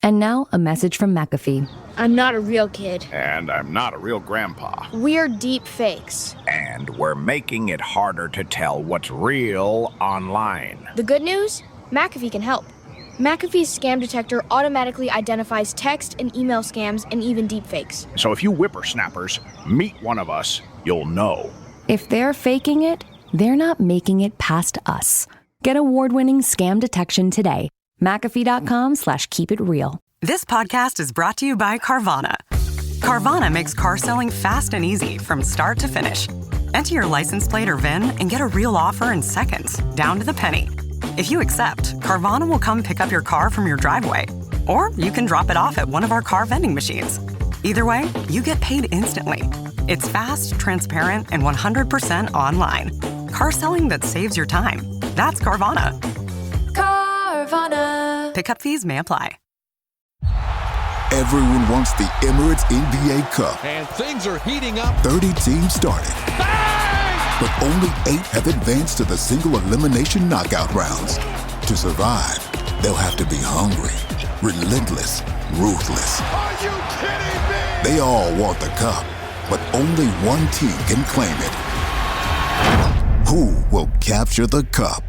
And now, a message from McAfee. I'm not a real kid. And I'm not a real grandpa. We're deep fakes. And we're making it harder to tell what's real online. The good news? McAfee can help. McAfee's scam detector automatically identifies text and email scams and even deepfakes. So if you whippersnappers meet one of us, you'll know. If they're faking it, they're not making it past us. Get award-winning scam detection today. McAfee.com/keepitreal. This podcast is brought to you by Carvana. Carvana makes car selling fast and easy from start to finish. Enter your license plate or VIN and get a real offer in seconds, down to the penny. If you accept, Carvana will come pick up your car from your driveway. Or you can drop it off at one of our car vending machines. Either way, you get paid instantly. It's fast, transparent, and 100% online. Car selling that saves your time. That's Carvana. Carvana. Pickup fees may apply. Everyone wants the Emirates NBA Cup. And things are heating up. 30 teams started. Bang! But only 8 have advanced to the single elimination knockout rounds. To survive, they'll have to be hungry, relentless, ruthless. Are you kidding me? They all want the cup, but only one team can claim it. Who will capture the cup?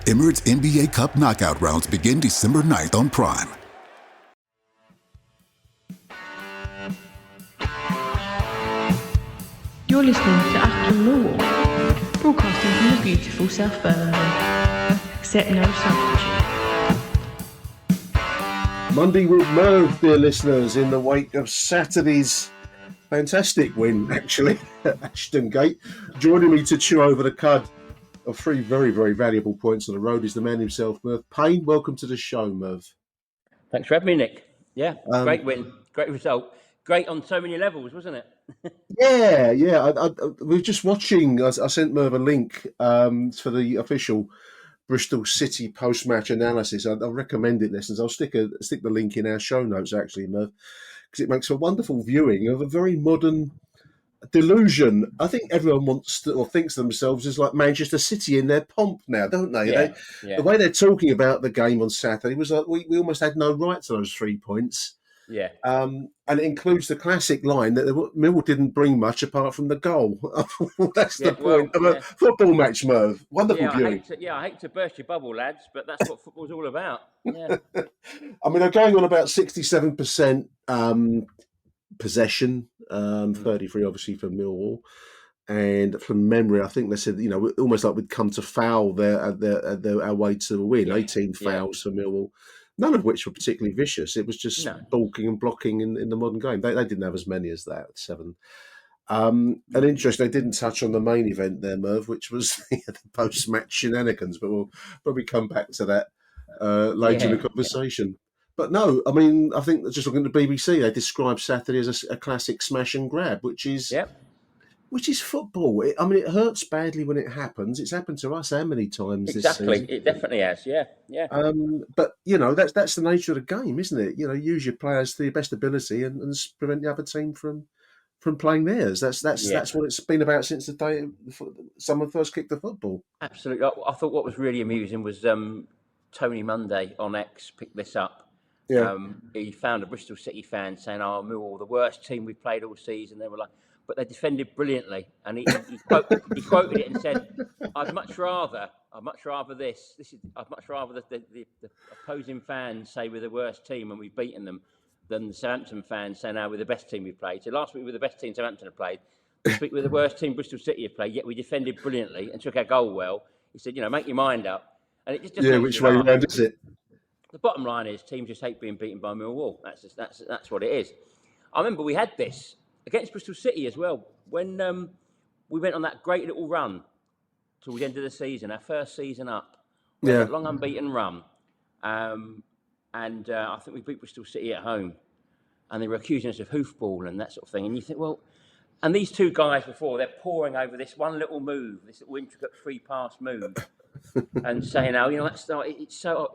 Emirates NBA Cup knockout rounds begin December 9th on Prime. You're listening to Achtung Millwall, broadcasting from the beautiful South Birmingham. Accept no substitute. Monday with Merv, dear listeners, in the wake of Saturday's fantastic win, actually, at Ashton Gate. Joining me to chew over the cud of 3 very, very valuable points on the road is the man himself, Merv Payne. Welcome to the show, Merv. Thanks for having me, Nick. Yeah, great win, great result. Great on so many levels, wasn't it? Yeah. We were just watching. I sent Merv a link for the official Bristol City post-match analysis. I recommend it, listeners. I'll stick the link in our show notes, actually, Merv, because it makes a wonderful viewing of a very modern delusion. I think everyone wants to, or thinks themselves as like Manchester City in their pomp now, don't they? Yeah. The way they're talking about the game on Saturday was like we almost had no right to those 3 points. Yeah. And it includes the classic line that Millwall didn't bring much apart from the goal. That's the point of a football match, Merv. Wonderful viewing. I hate to burst your bubble, lads, but that's what football's all about. Yeah. I mean, they're going on about 67% possession, 33 obviously for Millwall. And from memory, I think they said, almost like we'd come to foul our way to the win. 18 fouls for Millwall. None of which were particularly vicious. It was just balking and blocking in the modern game. They didn't have as many as that, 7. And interesting, they didn't touch on the main event there, Merv, which was the post-match shenanigans, but we'll probably come back to that later in the conversation. But no, I mean, I think just looking at the BBC, they described Saturday as a classic smash and grab, which is football. It hurts badly when it happens. It's happened to us how many times this season? Exactly, it definitely has, yeah. But, that's the nature of the game, isn't it? Use your players to your best ability and prevent the other team from playing theirs. That's what it's been about since the day someone first kicked the football. Absolutely. I thought what was really amusing was Tony Monday on X picked this up. Yeah. He found a Bristol City fan saying, Millwall, the worst team we've played all season. They were like, but they defended brilliantly. And he quoted it and said, I'd much rather this. I'd much rather the opposing fans say we're the worst team and we've beaten them than the Southampton fans say now we're the best team we've played. So last week we were the best team Southampton have played. This week we're the worst team Bristol City have played, yet we defended brilliantly and took our goal well. He said, make your mind up. And it just which way round is it? The bottom line is teams just hate being beaten by Millwall. That's what it is. I remember we had this against Bristol City as well when we went on that great little run till the end of the season, our first season up. We had that long unbeaten run. And I think we beat Bristol City at home. And they were accusing us of hoofball and that sort of thing. And you think, well, and these two guys before, they're poring over this one little move, this little intricate 3-pass move, and saying, that's it's so,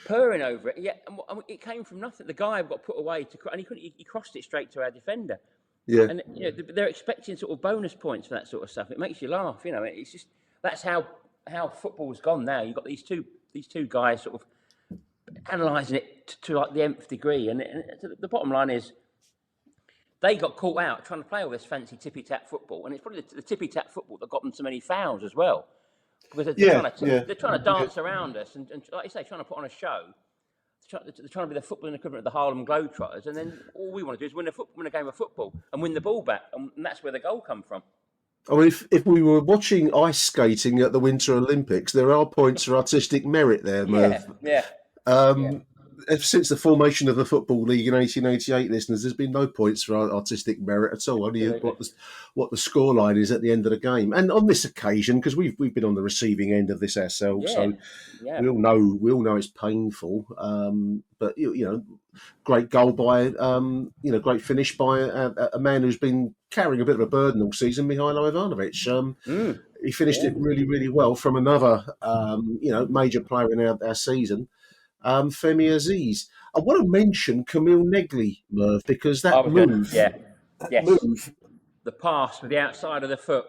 purring over it. Yeah, and it came from nothing. The guy got put away and he crossed it straight to our defender. Yeah, and they're expecting sort of bonus points for that sort of stuff. It makes you laugh. It's just that's how football's gone now. You've got these two guys sort of analysing it to like the nth degree. And the bottom line is, they got caught out trying to play all this fancy tippy-tap football, and it's probably the tippy-tap football that got them so many fouls as well, because they're trying to dance around us and, like you say, trying to put on a show. They're trying to be the footballing equivalent of the Harlem Globetrotters, and then all we want to do is win a game of football and win the ball back, and that's where the goal come from. I mean, if we were watching ice skating at the Winter Olympics, there are points for artistic merit there, Merv. Yeah. Since the formation of the Football League in 1888, listeners, there's been no points for artistic merit at all. Only what the scoreline is at the end of the game. And on this occasion, because we've been on the receiving end of this ourselves, so we all know it's painful. But great goal by great finish by a man who's been carrying a bit of a burden all season, Mihailo Ivanovic. He finished it really, really well from another major player in our season. Femi Aziz. I want to mention Camille Negley, Merv, because that move, the pass with the outside of the foot,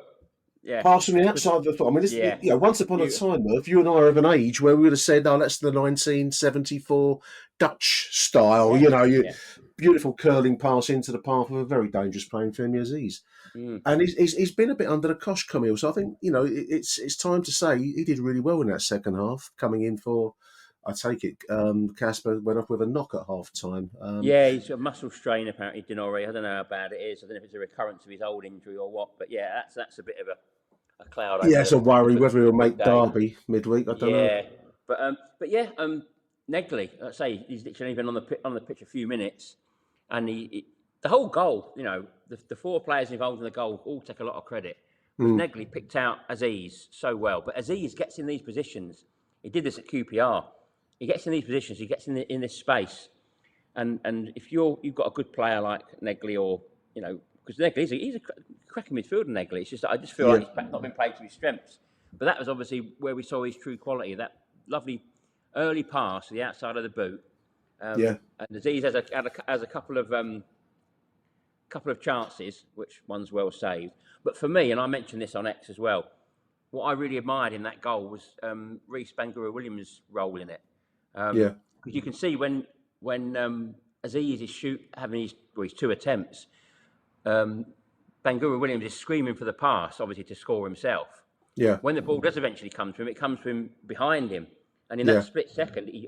pass from the outside of the foot. I mean, once upon a time, Merv, you and I are of an age where we would have said, "Oh, that's the 1974 Dutch style." Beautiful curling pass into the path of a very dangerous playing Femi Aziz. And he's been a bit under the cosh, Camille. So I think it's time to say he did really well in that second half, coming in for. I take it Casper went off with a knock at half time. He's got a muscle strain apparently, Denori. I don't know how bad it is. I don't know if it's a recurrence of his old injury or what. But that's a bit of a cloud. It's a worry whether he'll make Derby midweek. I don't know. But Negley, I say he's literally been on the pitch a few minutes, and the whole goal. The four players involved in the goal all take a lot of credit. Negley picked out Aziz so well, but Aziz gets in these positions. He did this at QPR. He gets in these positions. He gets in this space, and if you've got a good player like Negley, or because Negley he's a cracking midfielder. Negley. It's just that I just feel like he's not been played to his strengths. But that was obviously where we saw his true quality. That lovely early pass to the outside of the boot. And Aziz has a couple of chances, which one's well saved. But for me, and I mentioned this on X as well, what I really admired in that goal was Reece Bangura-Williams' role in it. Because you can see when Aziz is having his two attempts, Bangura-Williams is screaming for the pass, obviously to score himself. Yeah. When the ball does eventually come to him, it comes to him behind him, and in that split second, he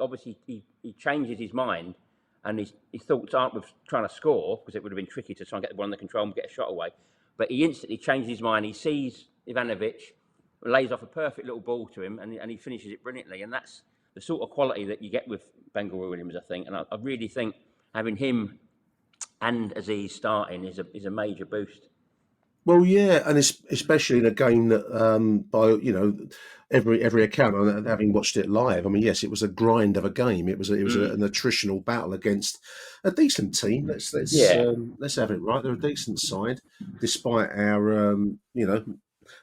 changes his mind, and his thoughts aren't with trying to score, because it would have been tricky to try and get the ball under control and get a shot away. But he instantly changes his mind. He sees Ivanovic, lays off a perfect little ball to him, and he finishes it brilliantly. And that's the sort of quality that you get with Bangura-Williams, I think. And I really think having him and Aziz starting is a major boost. Well, and especially in a game that, by every account, and having watched it live, I mean, yes, it was a grind of a game. It was an attritional battle against a decent team. Let's have it right. They're a decent side, despite our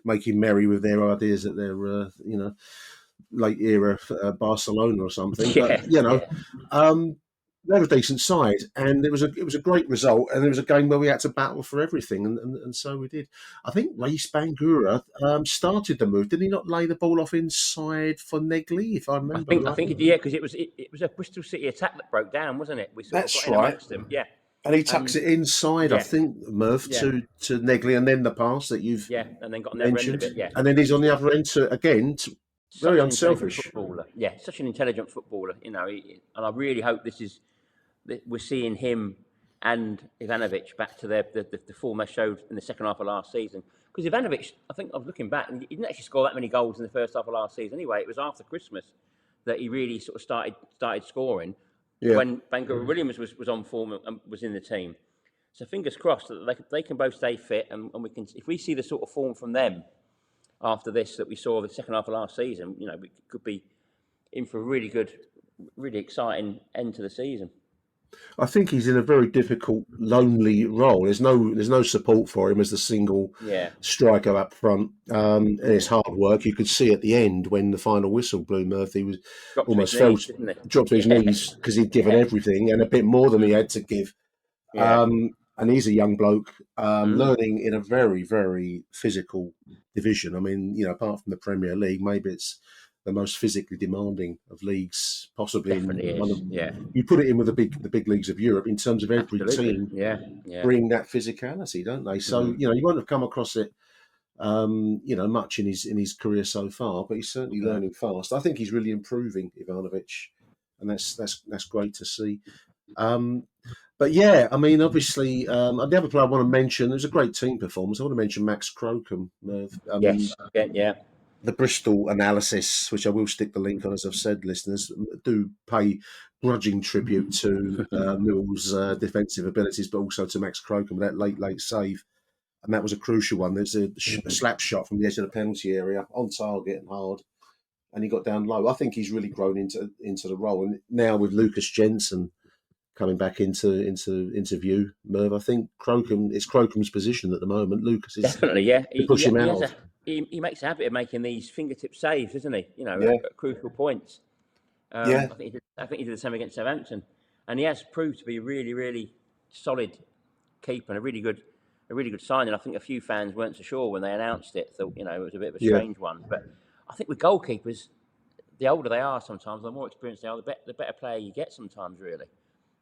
making merry with their ideas that they're late era Barcelona or something. But they're a decent side, and it was a great result, and it was a game where we had to battle for everything, and so we did. I think Reece Bangura started the move. Did he not lay the ball off inside for Negley, if I remember? I think because it was a Bristol City attack that broke down, wasn't it? That's right. Them. And he tucks it inside, I think, Merv, to Negley, and then the pass that you've and then got on the other end of it, and then he's on the other end very unselfish. Footballer. Yeah, such an intelligent footballer, and I really hope we're seeing him and Ivanovic back to the form they showed in the second half of last season. Because Ivanovic, I think I was looking back, and he didn't actually score that many goals in the first half of last season anyway. It was after Christmas that he really sort of started scoring. When Bangura-Williams was on form and was in the team. So fingers crossed that they can both stay fit, and we can, if we see the sort of form from them after this that we saw the second half of last season, we could be in for a really good, really exciting end to the season. I think he's in a very difficult, lonely role. There's no support for him as the single striker up front. And it's hard work. You could see at the end when the final whistle blew, Murphy was dropped to his knees because he'd given everything and a bit more than he had to give. And he's a young bloke learning in a very, very physical division. I mean, apart from the Premier League, maybe it's the most physically demanding of leagues, possibly Definitely in one is. of. Yeah, You put it in with the big leagues of Europe in terms of every absolutely. team Yeah, yeah. bring that physicality, don't they? So you won't have come across it, much in his career so far, but he's certainly learning fast. I think he's really improving, Ivanovic, and that's great to see. But yeah, I mean, obviously, the other player I want to mention, it was a great team performance. I want to mention Max Crocombe. I mean, Yes. Yeah. the Bristol analysis, which I will stick the link on, as I've said, listeners, do pay grudging tribute to Mill's defensive abilities, but also to Max Crocombe, that late save. And that was a crucial one. There's a slap shot from the edge of the penalty area, on target and hard, and he got down low. I think he's really grown into the role. And now with Lucas Jensen coming back into view, Merv, I think it's Crocombe's position at the moment. Lucas is Definitely. Yeah. to push him out of. He makes a habit of making these fingertip saves, doesn't he? Yeah. At crucial points. Yeah. I think he did the same against Southampton, and he has proved to be a really, really solid keeper and a really good signing. I think a few fans weren't so sure when they announced it; thought it was a bit of a strange one. But I think with goalkeepers, the older they are, sometimes the more experienced they are, the better player you get. Sometimes, really.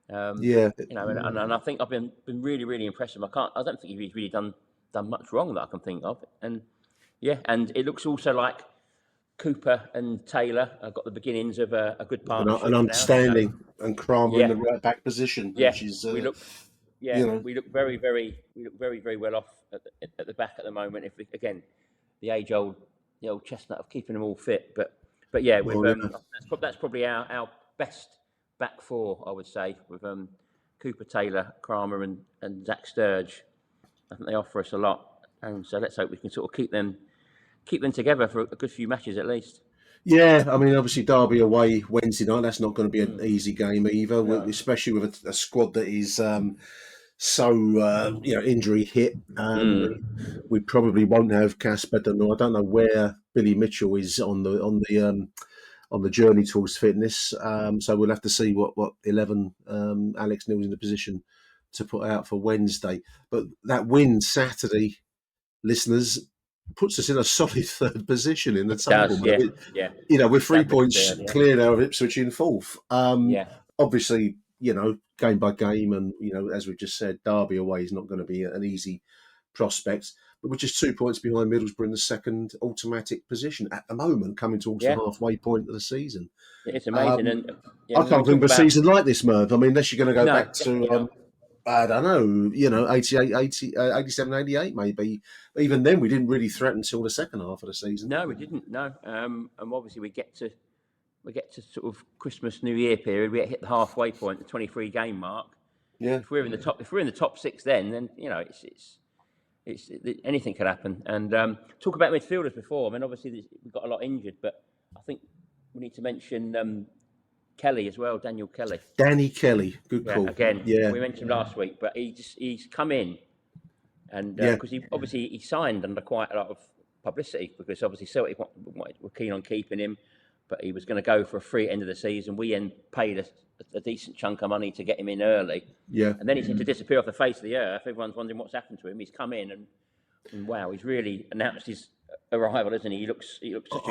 And I think I've been really, really impressed with him. I don't think he's really done much wrong that I can think of, and it looks also like Cooper and Taylor have got the beginnings of a good partnership. An understanding, and Kramer in the right back position. Yeah, which is, we look very, very, very well off at the back at the moment. If we, again, the old chestnut of keeping them all fit, but yeah, that's probably our best back four, I would say, with Cooper, Taylor, Kramer, and Zach Sturge. I think they offer us a lot, and so let's hope we can sort of keep them together for a good few matches at least. Yeah, I mean, obviously Derby away Wednesday night. That's not going to be an easy game either, especially with a squad that is so injury hit. We probably won't have Casper. I don't know where Billy Mitchell is on the journey towards fitness. So we'll have to see what 11 Alex Neil's in the position to put out for Wednesday. But that win Saturday, listeners, puts us in a solid third position in the table. We're 3 points clear now of Ipswich in fourth. Obviously, game by game, and as we've just said, Derby away is not going to be an easy prospect. But we're just 2 points behind Middlesbrough in the second automatic position at the moment, coming towards the halfway point of the season. It's amazing. I can't think of a season like this, Merv. I mean, unless you're going to go back to, I don't know, 87, 88 maybe. Even then, we didn't really threaten until the second half of the season. No, we didn't. No, and obviously we get to sort of Christmas, New Year period. We hit the halfway point, the 23 game mark. Yeah. If we're in the top six, then it's anything could happen. And talk about midfielders before. I mean, obviously we've got a lot injured, but I think we need to mention Kelly as well, Daniel Kelly. Danny Kelly, good call. Again, we mentioned him last week, but he's come in, and because he signed under quite a lot of publicity, because obviously Celtic were keen on keeping him, but he was going to go for a free at the end of the season. We then paid a decent chunk of money to get him in early. Yeah. And then he seemed to disappear off the face of the earth. Everyone's wondering what's happened to him. He's come in and wow, he's really announced his arrival, isn't he? He looks.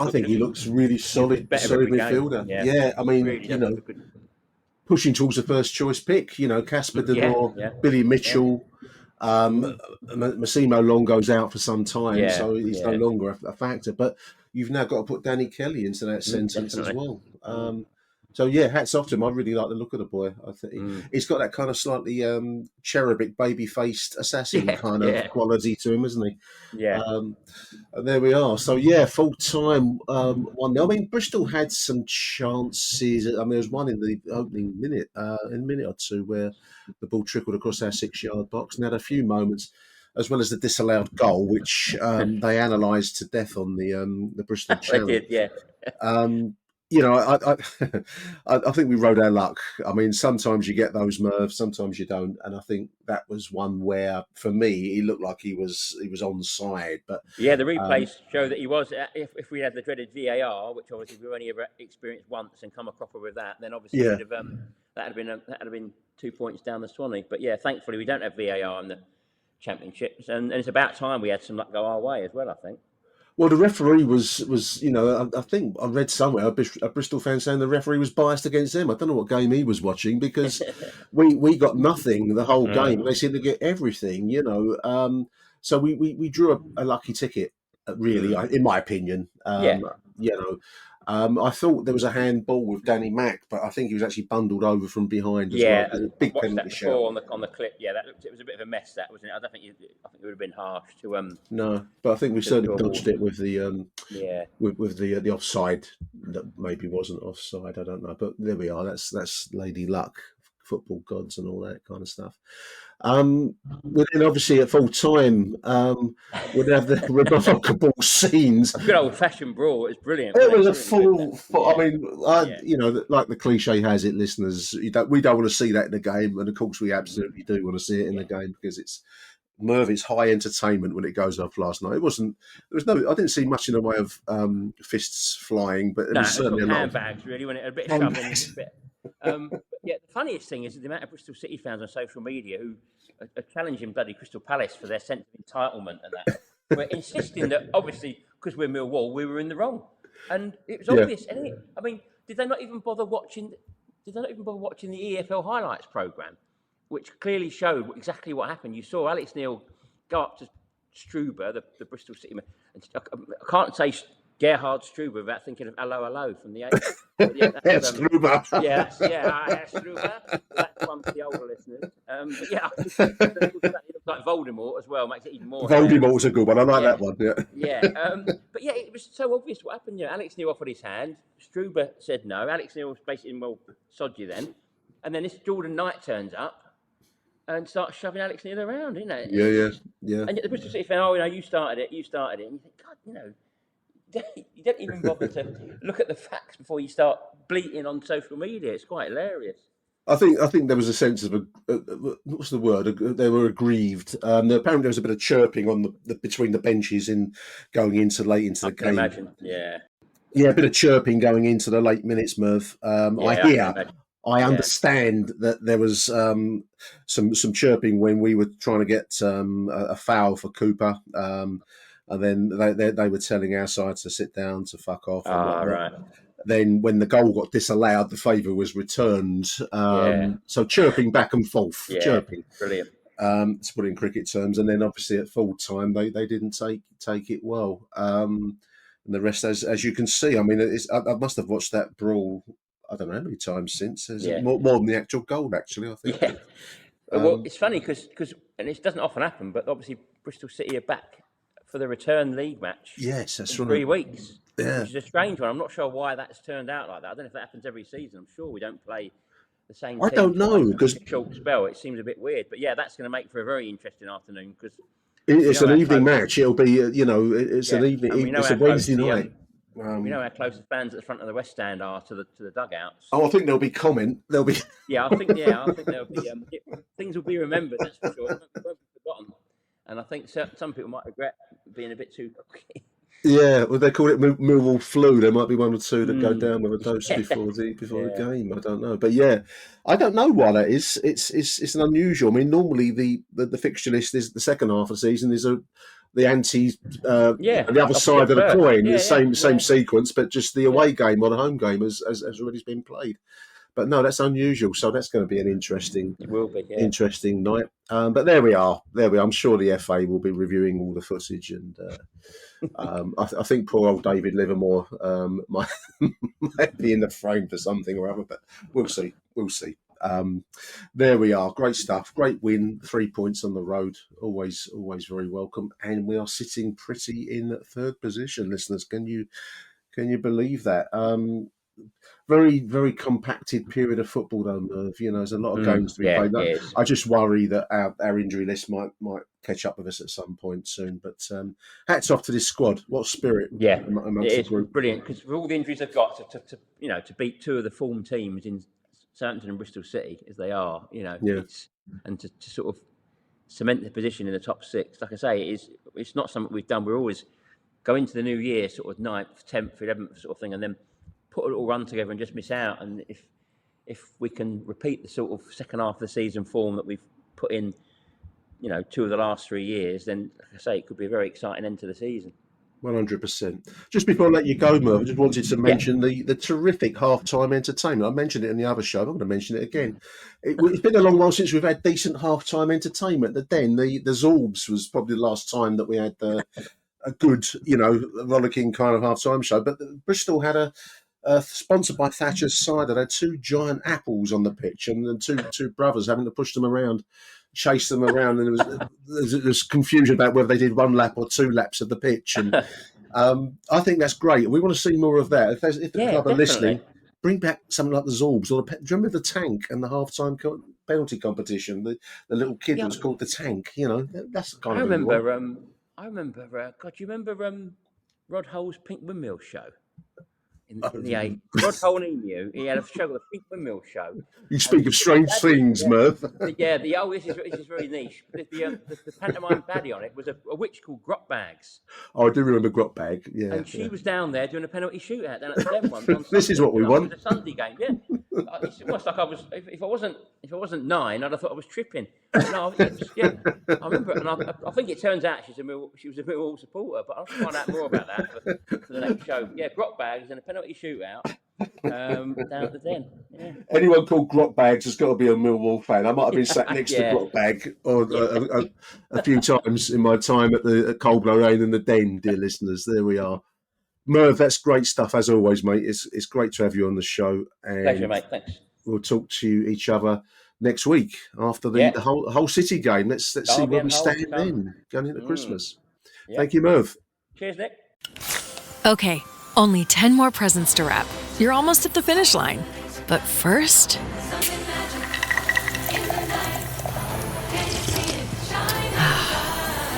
I think he looks really solid midfielder. Yeah, I mean, really pushing towards the first choice pick. Casper Delors, Billy Mitchell, Massimo Longo's out for some time, so he's no longer a factor. But you've now got to put Danny Kelly into that sentence as well. So hats off to him. I really like the look of the boy. I think he's got that kind of slightly cherubic, baby-faced assassin kind of quality to him, isn't he? Yeah. And there we are. So full time 1-0. I mean, Bristol had some chances. I mean, there was one in the opening minute, in a minute or two, where the ball trickled across our 6-yard box, and had a few moments, as well as the disallowed goal, which they analysed to death on the Bristol channel. They did, yeah. I think we rode our luck. I mean, sometimes you get those, Merv, sometimes you don't. And I think that was one where, for me, he looked like he was onside. But the replays show that he was. If we had the dreaded VAR, which obviously we've only ever experienced once and come a cropper with that, then obviously that'd have been 2 points down the Swanee. But thankfully we don't have VAR in the Championships, and it's about time we had some luck go our way as well, I think. Well, the referee was I think I read somewhere a Bristol fan saying the referee was biased against them. I don't know what game he was watching because we got nothing the whole game. They seemed to get everything, so we drew a lucky ticket, really, in my opinion. Yeah. I thought there was a handball with Danny Mack, but I think he was actually bundled over from behind as Yeah, well. I Big watched penalty that shout. before on the clip. Yeah, it was a bit of a mess. That wasn't it? I think it would have been harsh to No, but I think we certainly to dodged it with the Yeah. with the offside that maybe wasn't offside. I don't know, but there we are. That's Lady Luck, football gods, and all that kind of stuff. Within obviously at full time, we'd have the remarkable scenes. A good old fashioned brawl. It was brilliant. It was a Brilliant, full. yeah. I mean, like the cliche has it, listeners. We don't want to see that in the game, and of course we absolutely do want to see it in the game because it's Merv. It's high entertainment when it goes off last night. It wasn't. There was no. I didn't see much in the way of fists flying, but it was certainly a lot of handbags. Really, when it a bit of shoving. A bit. But yeah, the funniest thing is the amount of Bristol City fans on social media who are challenging bloody Crystal Palace for their sense of entitlement and that. We're insisting that obviously because we're Millwall, we were in the wrong, and it was obvious. Yeah. I mean, did they not even bother watching? Did they not even bother watching the EFL highlights programme, which clearly showed exactly what happened? You saw Alex Neil go up to Struber, the Bristol City man, and I can't say Gerhard Struber without thinking of Hello from the 80s. Struber. Struber. That's one for the older listeners. But yeah, it looks like Voldemort as well. Makes it even more. Voldemort's a good one. I like that one. Yeah. Yeah. But yeah, it was so obvious what happened. Alex Neil offered his hand. Struber said no. Alex Neil was basically, well, sod you then. And then this Jordan Knight turns up and starts shoving Alex Neil around, isn't it? Yeah. And yet the Bristol City fan, you started it. And you think, God, you don't even bother to look at the facts before you start bleating on social media. It's quite hilarious. I think there was a sense of what's the word? They were aggrieved. Apparently there was a bit of chirping on the between the benches in going into late into the game. I can imagine. Yeah, a bit of chirping going into the late minutes, Merv. I understand that there was some chirping when we were trying to get a foul for Cooper. And then they were telling our side to sit down, to fuck off. Right. Then when the goal got disallowed, the favour was returned. So chirping back and forth. Yeah, chirping. Brilliant. To put it in cricket terms. And then obviously at full time, they didn't take it well. And the rest, as you can see, I mean, I must have watched that brawl, I don't know how many times since. More than the actual goal, actually, I think. Yeah. Well, it's funny because, and it doesn't often happen, but obviously Bristol City are back for the return league match. Yes, that's in right. 3 weeks. Yeah. Which is a strange one. I'm not sure why that's turned out like that. I don't know if that happens every season. I'm sure we don't play the same I team don't know because a short spell. It seems a bit weird, but yeah, that's going to make for a very interesting afternoon because it's an evening match. It'll be it's an evening. It's a Wednesday night. We know how close the fans at the front of the West Stand are to the dugouts. Oh, I think there'll be comment. There'll be. I think there'll be things will be remembered. That's for sure. It won't be forgotten. And I think some people might regret being a bit too cocky. Yeah, well, they call it Millwall flu. There might be one or two that go down with a dose before the game. I don't know, but yeah, I don't know why that is. It's an unusual. I mean, normally the fixture list is the second half of the season is the anti the other side of the coin. The same sequence, but just the away game or the home game has already been played. But no, that's unusual. So that's going to be an interesting. It will be, interesting night. But there we are. I'm sure the FA will be reviewing all the footage, and I think poor old David Livermore might be in the frame for something or other. But we'll see. There we are. Great stuff. Great win. 3 points on the road. Always very welcome. And we are sitting pretty in third position, listeners. Can you believe that? Very, very compacted period of football, though, Merv. There's a lot of games to be played. I just worry that our injury list might catch up with us at some point soon. But hats off to this squad. What spirit! Yeah, it is brilliant because with all the injuries they've got to beat two of the form teams in Southampton and Bristol City as they are, and to sort of cement the position in the top six. Like I say, it's not something we've done. We're always go into the new year sort of 9th, 10th, 11th sort of thing, and then put a little run together and just miss out. And if we can repeat the sort of second half of the season form that we've put in, 2 of the last 3 years, then like I say, it could be a very exciting end to the season. 100%. Just before I let you go, Merv, I just wanted to mention the terrific half-time entertainment. I mentioned it in the other show. I'm going to mention it again. It's been a long while since we've had decent half-time entertainment. The Zorbs was probably the last time that we had a good, rollicking kind of half-time show. But Bristol had sponsored by Thatcher's cider. They had two giant apples on the pitch, and the two brothers having to push them around, chase them around, and there was confusion about whether they did one lap or 2 laps of the pitch. And I think that's great. We want to see more of that. If the club are listening, bring back something like the Zorbs. Or do you remember the Tank and the half-time penalty competition? The little kid was called the Tank. That's the kind of thing. I remember. God, do you remember Rod Hull's Pink Windmill show? In the 80s. Rod Hull and Emu, he had a show, the Pink Windmill show. You speak of strange things, Merv. This is very niche. The pantomime baddie on it was a witch called Grotbags. Oh, I do remember Grotbag, yeah. And she was down there doing a penalty shootout down at the Den one. This is what we want. It was a Sunday game, yeah. It's almost like I was. If I wasn't 9, I'd have thought I was tripping. No, I remember it, and I think it turns out she was a Millwall supporter. But I'll find out more about that for the next show. Yeah, Grotbags and a penalty shootout down at the Den. Yeah. Anyone called Grotbags has got to be a Millwall fan. I might have been sat next to Grotbag a few times in my time at Coldblow Lane and the Den, dear listeners. There we are. Merv, that's great stuff as always, mate. It's great to have you on the show. And pleasure, mate. Thanks. We'll talk to each other next week after the whole City game. Let's see where we stand then going into Christmas. Yeah. Thank you, Merv. Cheers, Nick. Okay, only 10 more presents to wrap. You're almost at the finish line. But first...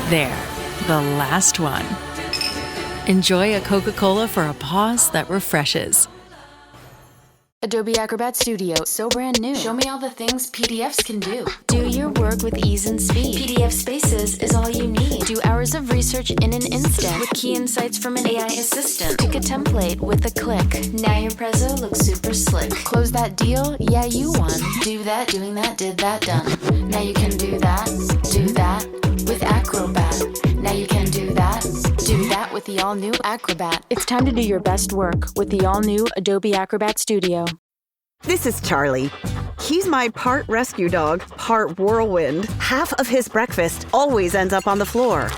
there, the last one. Enjoy a Coca-Cola for a pause that refreshes. Adobe Acrobat Studio, so brand new. Show me all the things PDFs can do. Do your work with ease and speed. PDF Spaces is all you need. Do hours of research in an instant with key insights from an AI assistant. Pick a template with a click. Now your prezzo looks super slick. Close that deal? Yeah, you won. Do that, doing that, did that, done. Now you can do that with Acrobat. Now you can do that with the all-new Acrobat. It's time to do your best work with the all-new Adobe Acrobat Studio. This is Charlie. He's my part rescue dog, part whirlwind. Half of his breakfast always ends up on the floor.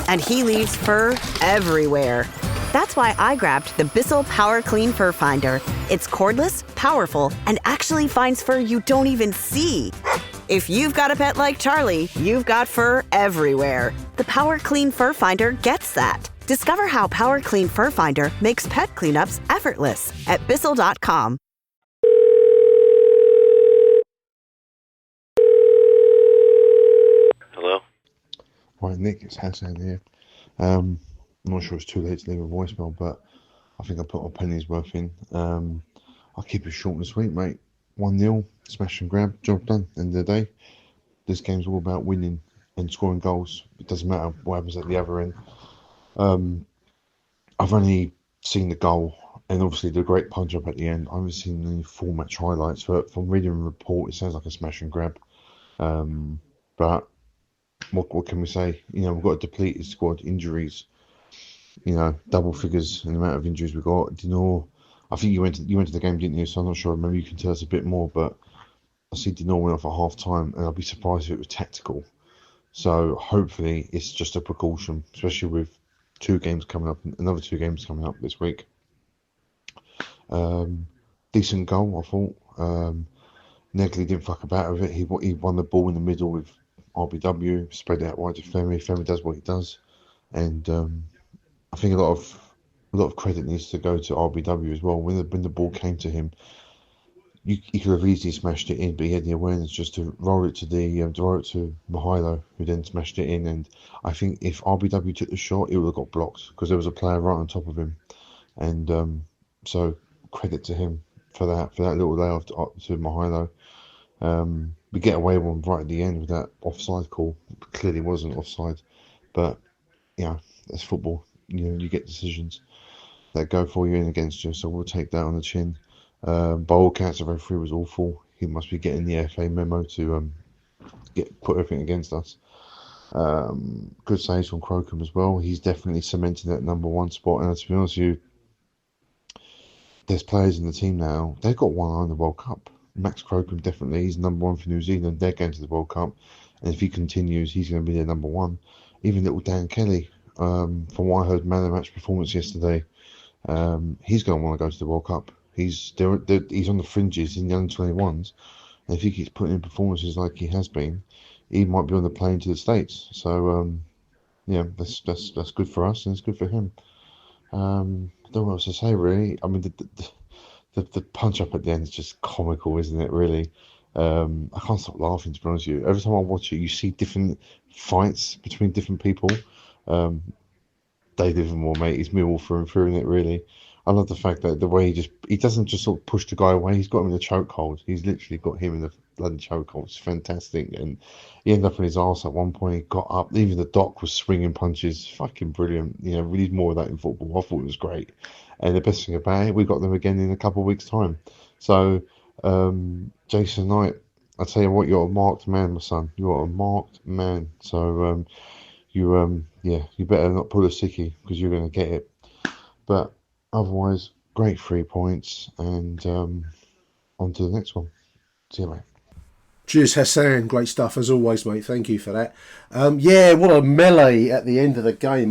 And he leaves fur everywhere. That's why I grabbed the Bissell Power Clean Fur Finder. It's cordless, powerful, and actually finds fur you don't even see. If you've got a pet like Charlie, you've got fur everywhere. The Power Clean Fur Finder gets that. Discover how Power Clean Fur Finder makes pet cleanups effortless at Bissell.com. Hello? Right, Nick, it's Hassan here. I'm not sure it's too late to leave a voicemail, but I think I put my penny's worth in. I'll keep it short and sweet, mate. 1-0, smash and grab, job done. End of the day, this game's all about winning and scoring goals. It doesn't matter what happens at the other end. I've only seen the goal and obviously the great punch up at the end. I haven't seen any full match highlights. But from reading the report, it sounds like a smash and grab. But what can we say? We've got a depleted squad, injuries. Double figures in the amount of injuries we've got. Dinor, I think you went to the game, didn't you? So I'm not sure. Maybe you can tell us a bit more. But I see Dinor went off at half time, and I'd be surprised if it was tactical. So hopefully it's just a precaution, especially with another two games coming up this week. Decent goal, I thought. Negley didn't fuck about with it. He won the ball in the middle with RBW, spread it out wide to Femi. Femi does what he does, and I think a lot of credit needs to go to RBW as well. When the ball came to him, he could have easily smashed it in, but he had the awareness just to roll it to Mihailo, who then smashed it in. And I think if RBW took the shot, it would have got blocked because there was a player right on top of him. And so credit to him for that little layoff to Mihailo. We get away with one right at the end with that offside call. Clearly wasn't offside, but that's football. You get decisions that go for you and against you. So we'll take that on the chin. Bowlcats, the referee was awful. He must be getting the FA memo to put everything against us. Good saves from Crocombe as well. He's definitely cementing that number one spot. And to be honest with you, there's players in the team now. They've got one eye on the World Cup. Max Crocombe definitely. He's number one for New Zealand. They're going to the World Cup. And if he continues, he's going to be their number one. Even little Dan Kelly, from what I heard, man of the match performance yesterday, he's going to want to go to the World Cup. He's on the fringes in the under-21s. And if he keeps putting in performances like he has been, he might be on the plane to the States. So, that's good for us and it's good for him. I don't know what else to say, really. I mean, the punch up at the end is just comical, isn't it, really? I can't stop laughing, to be honest with you. Every time I watch it, you see different fights between different people. Dave Livermore, mate, he's Millwall through and through in it, really. I love the fact that the way he doesn't just sort of push the guy away, he's got him in the chokehold. He's literally got him in the bloody chokehold. It's fantastic. And he ended up in his arse at one point. He got up. Even the doc was swinging punches. Fucking brilliant. We need more of that in football. I thought it was great. And the best thing about it, we got them again in a couple of weeks' time. So, Jason Knight, I tell you what, you're a marked man, my son. You're a marked man. So, you better not pull a sickie because you're going to get it. But otherwise, great 3 points, and on to the next one. See you, mate. Cheers, Hassan. Great stuff as always, mate. Thank you for that. What a melee at the end of the game.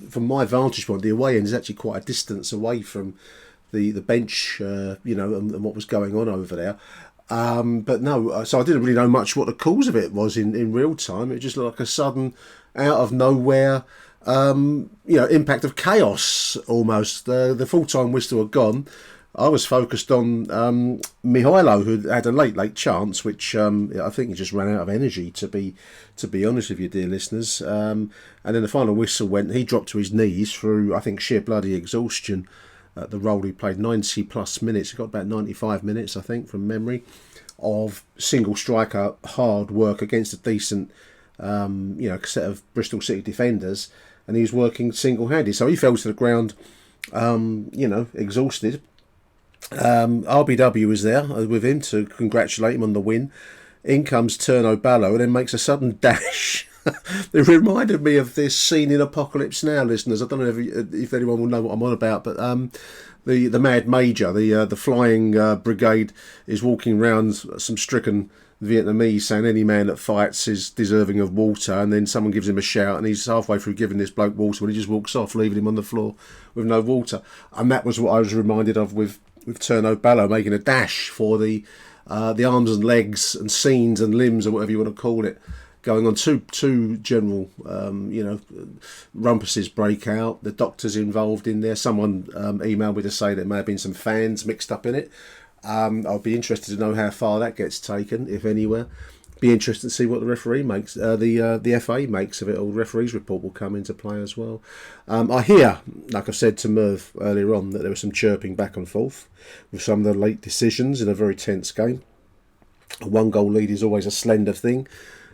From my vantage point, the away end is actually quite a distance away from the bench, and what was going on over there. So I didn't really know much what the cause of it was in real time. It just looked like a sudden, out of nowhere, impact of chaos almost. The full-time whistle had gone. I was focused on Mihailo, who had a late chance, which I think he just ran out of energy, to be honest with you, dear listeners. And then the final whistle went. He dropped to his knees through, I think, sheer bloody exhaustion. The role he played 90 plus minutes. He got about 95 minutes, I think, from memory, of single striker hard work against a decent, set of Bristol City defenders, and he was working single-handed. So he fell to the ground, exhausted. RBW was there with him to congratulate him on the win. In comes Turno Ballo and then makes a sudden dash. It reminded me of this scene in Apocalypse Now, listeners. I don't know if anyone will know what I'm on about, but the Mad Major, the flying brigade, is walking around some stricken Vietnamese saying any man that fights is deserving of water, and then someone gives him a shout and he's halfway through giving this bloke water when he just walks off, leaving him on the floor with no water. And that was what I was reminded of with Turno Ballo making a dash for the arms and legs and scenes and limbs, or whatever you want to call it, going on. Two general rumpuses break out. The doctor's involved in there. Someone emailed me to say there may have been some fans mixed up in it. I'll be interested to know how far that gets taken, if anywhere. Be interested to see what the referee makes, the FA makes of it. All the referees report will come into play as well. I hear, like I said to Merv earlier on, that there was some chirping back and forth with some of the late decisions in a very tense game. A 1-goal lead is always a slender thing,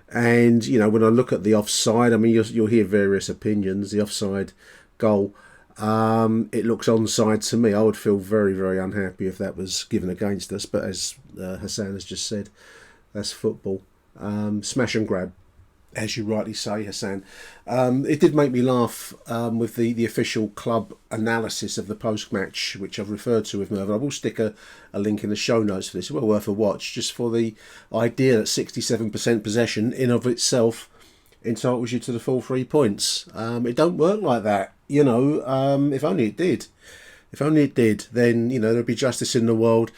and when I look at the offside, I mean you'll hear various opinions. The offside goal, it looks onside to me. I would feel very, very unhappy if that was given against us, but as Hassan has just said, that's football. Smash and grab, as you rightly say, Hassan. It did make me laugh with the official club analysis of the post-match, which I've referred to with Merv. I will stick a link in the show notes for this. It's well worth a watch, just for the idea that 67% possession in of itself entitles you to the full 3 points. It don't work like that, if only it did. If only it did, then there'd be justice in the world.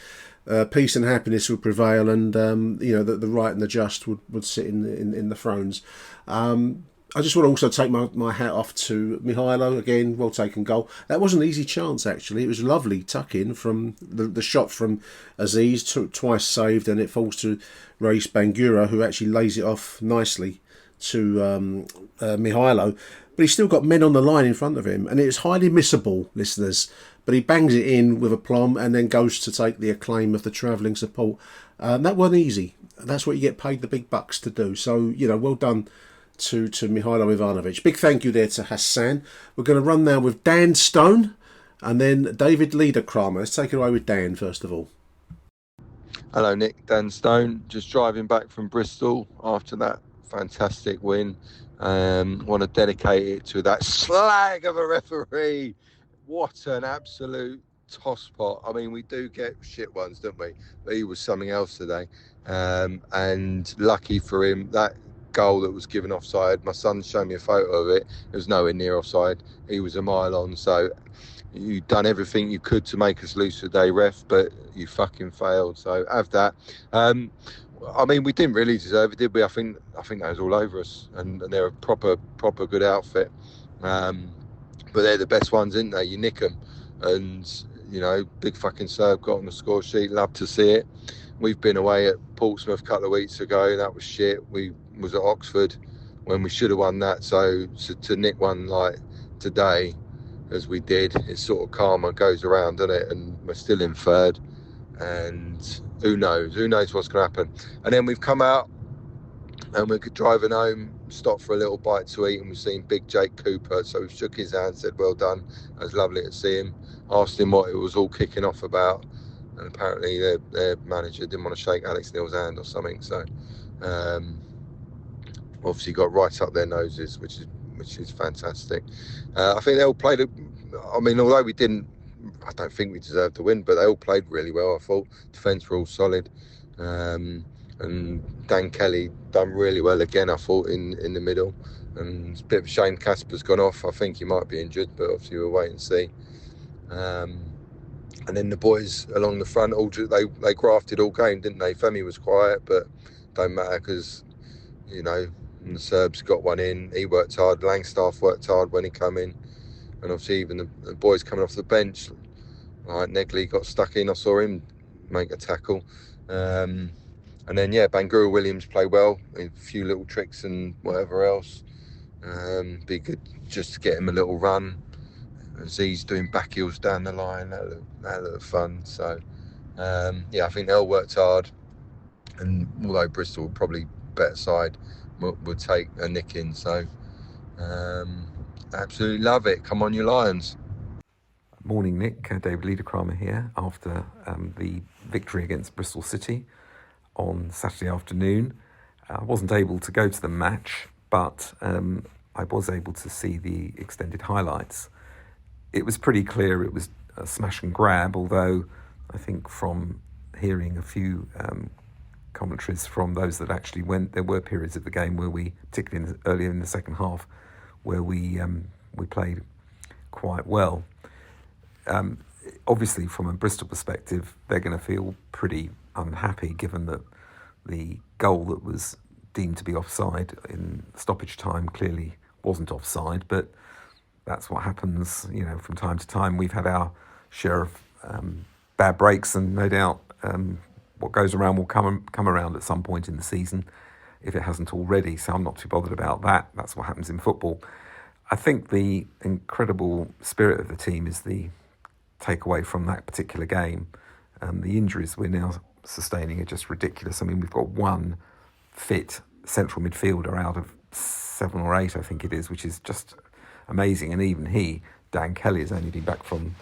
Peace and happiness would prevail, and the right and the just would sit in the thrones. I just want to also take my hat off to Mihailo again. Well taken goal. That was an easy chance, actually. It was a lovely tuck in from the shot from Aziz, twice saved, and it falls to Reis Bangura, who actually lays it off nicely to Mihailo. But he's still got men on the line in front of him, and it's highly missable, listeners. But he bangs it in with aplomb and then goes to take the acclaim of the travelling support. That wasn't easy. That's what you get paid the big bucks to do. So, well done to Mihailo Ivanovic. Big thank you there to Hassan. We're going to run now with Dan Stone and then David Liederkramer. Let's take it away with Dan first of all. Hello, Nick. Dan Stone. Just driving back from Bristol after that fantastic win. Want to dedicate it to that slag of a referee. What an absolute tosspot. I mean, we do get shit ones, don't we? But he was something else today. And lucky for him, that goal that was given offside, my son showed me a photo of it. It was nowhere near offside. He was a mile on. So you've done everything you could to make us lose today, ref, but you fucking failed. So have that. I mean, we didn't really deserve it, did we? I think that was all over us, and they're a proper good outfit. But they're the best ones, isn't they? You nick them, and you know, big fucking serve got on the score sheet. Love to see it. We've been away at Portsmouth a couple of weeks ago. That was shit. We was at Oxford when we should have won that. So to nick one like today, as we did, it's sort of karma goes around, doesn't it? And we're still in third, and who knows what's going to happen. And then we've come out and we're driving home, stopped for a little bite to eat, and we've seen big Jake Cooper. So we shook his hand, said well done. It was lovely to see him. Asked him what it was all kicking off about, and apparently their manager didn't want to shake Alex Neil's hand or something. So obviously got right up their noses, which is fantastic. I think they all played I mean, although we didn't, I don't think we deserved to win, but they all played really well. I thought defence were all solid, and Dan Kelly done really well again. I thought in the middle, and it's a bit of a shame Casper's gone off. I think he might be injured, but obviously we'll wait and see. And then the boys along the front, they grafted all game, didn't they? Femi was quiet, but don't matter because, you know, the Serbs got one in. He worked hard. Langstaff worked hard when he came in. And obviously even the boys coming off the bench, like Negley got stuck in. I saw him make a tackle. And then, yeah, Bangura Williams played well. A few little tricks and whatever else. Be good just to get him a little run. As he's doing back heels down the line. That looked fun. So, yeah, I think they all worked hard. And although Bristol were probably better side, would take a nick in. So, absolutely love it. Come on, you Lions. Morning, Nick. David Liederkramer here after the victory against Bristol City on Saturday afternoon. I wasn't able to go to the match, but I was able to see the extended highlights. It was pretty clear it was a smash and grab, although I think from hearing a few commentaries from those that actually went, there were periods of the game where we, particularly earlier in the second half, where we played quite well. Obviously, from a Bristol perspective, they're going to feel pretty unhappy given that the goal that was deemed to be offside in stoppage time clearly wasn't offside, but that's what happens, you know, from time to time. We've had our share of bad breaks, and no doubt what goes around will come around at some point in the season, if it hasn't already. So I'm not too bothered about that. That's what happens in football. I think the incredible spirit of the team is the takeaway from that particular game. The injuries we're now sustaining are just ridiculous. I mean, we've got one fit central midfielder out of 7 or 8, I think it is, which is just amazing. And even he, Dan Kelly, has only been back from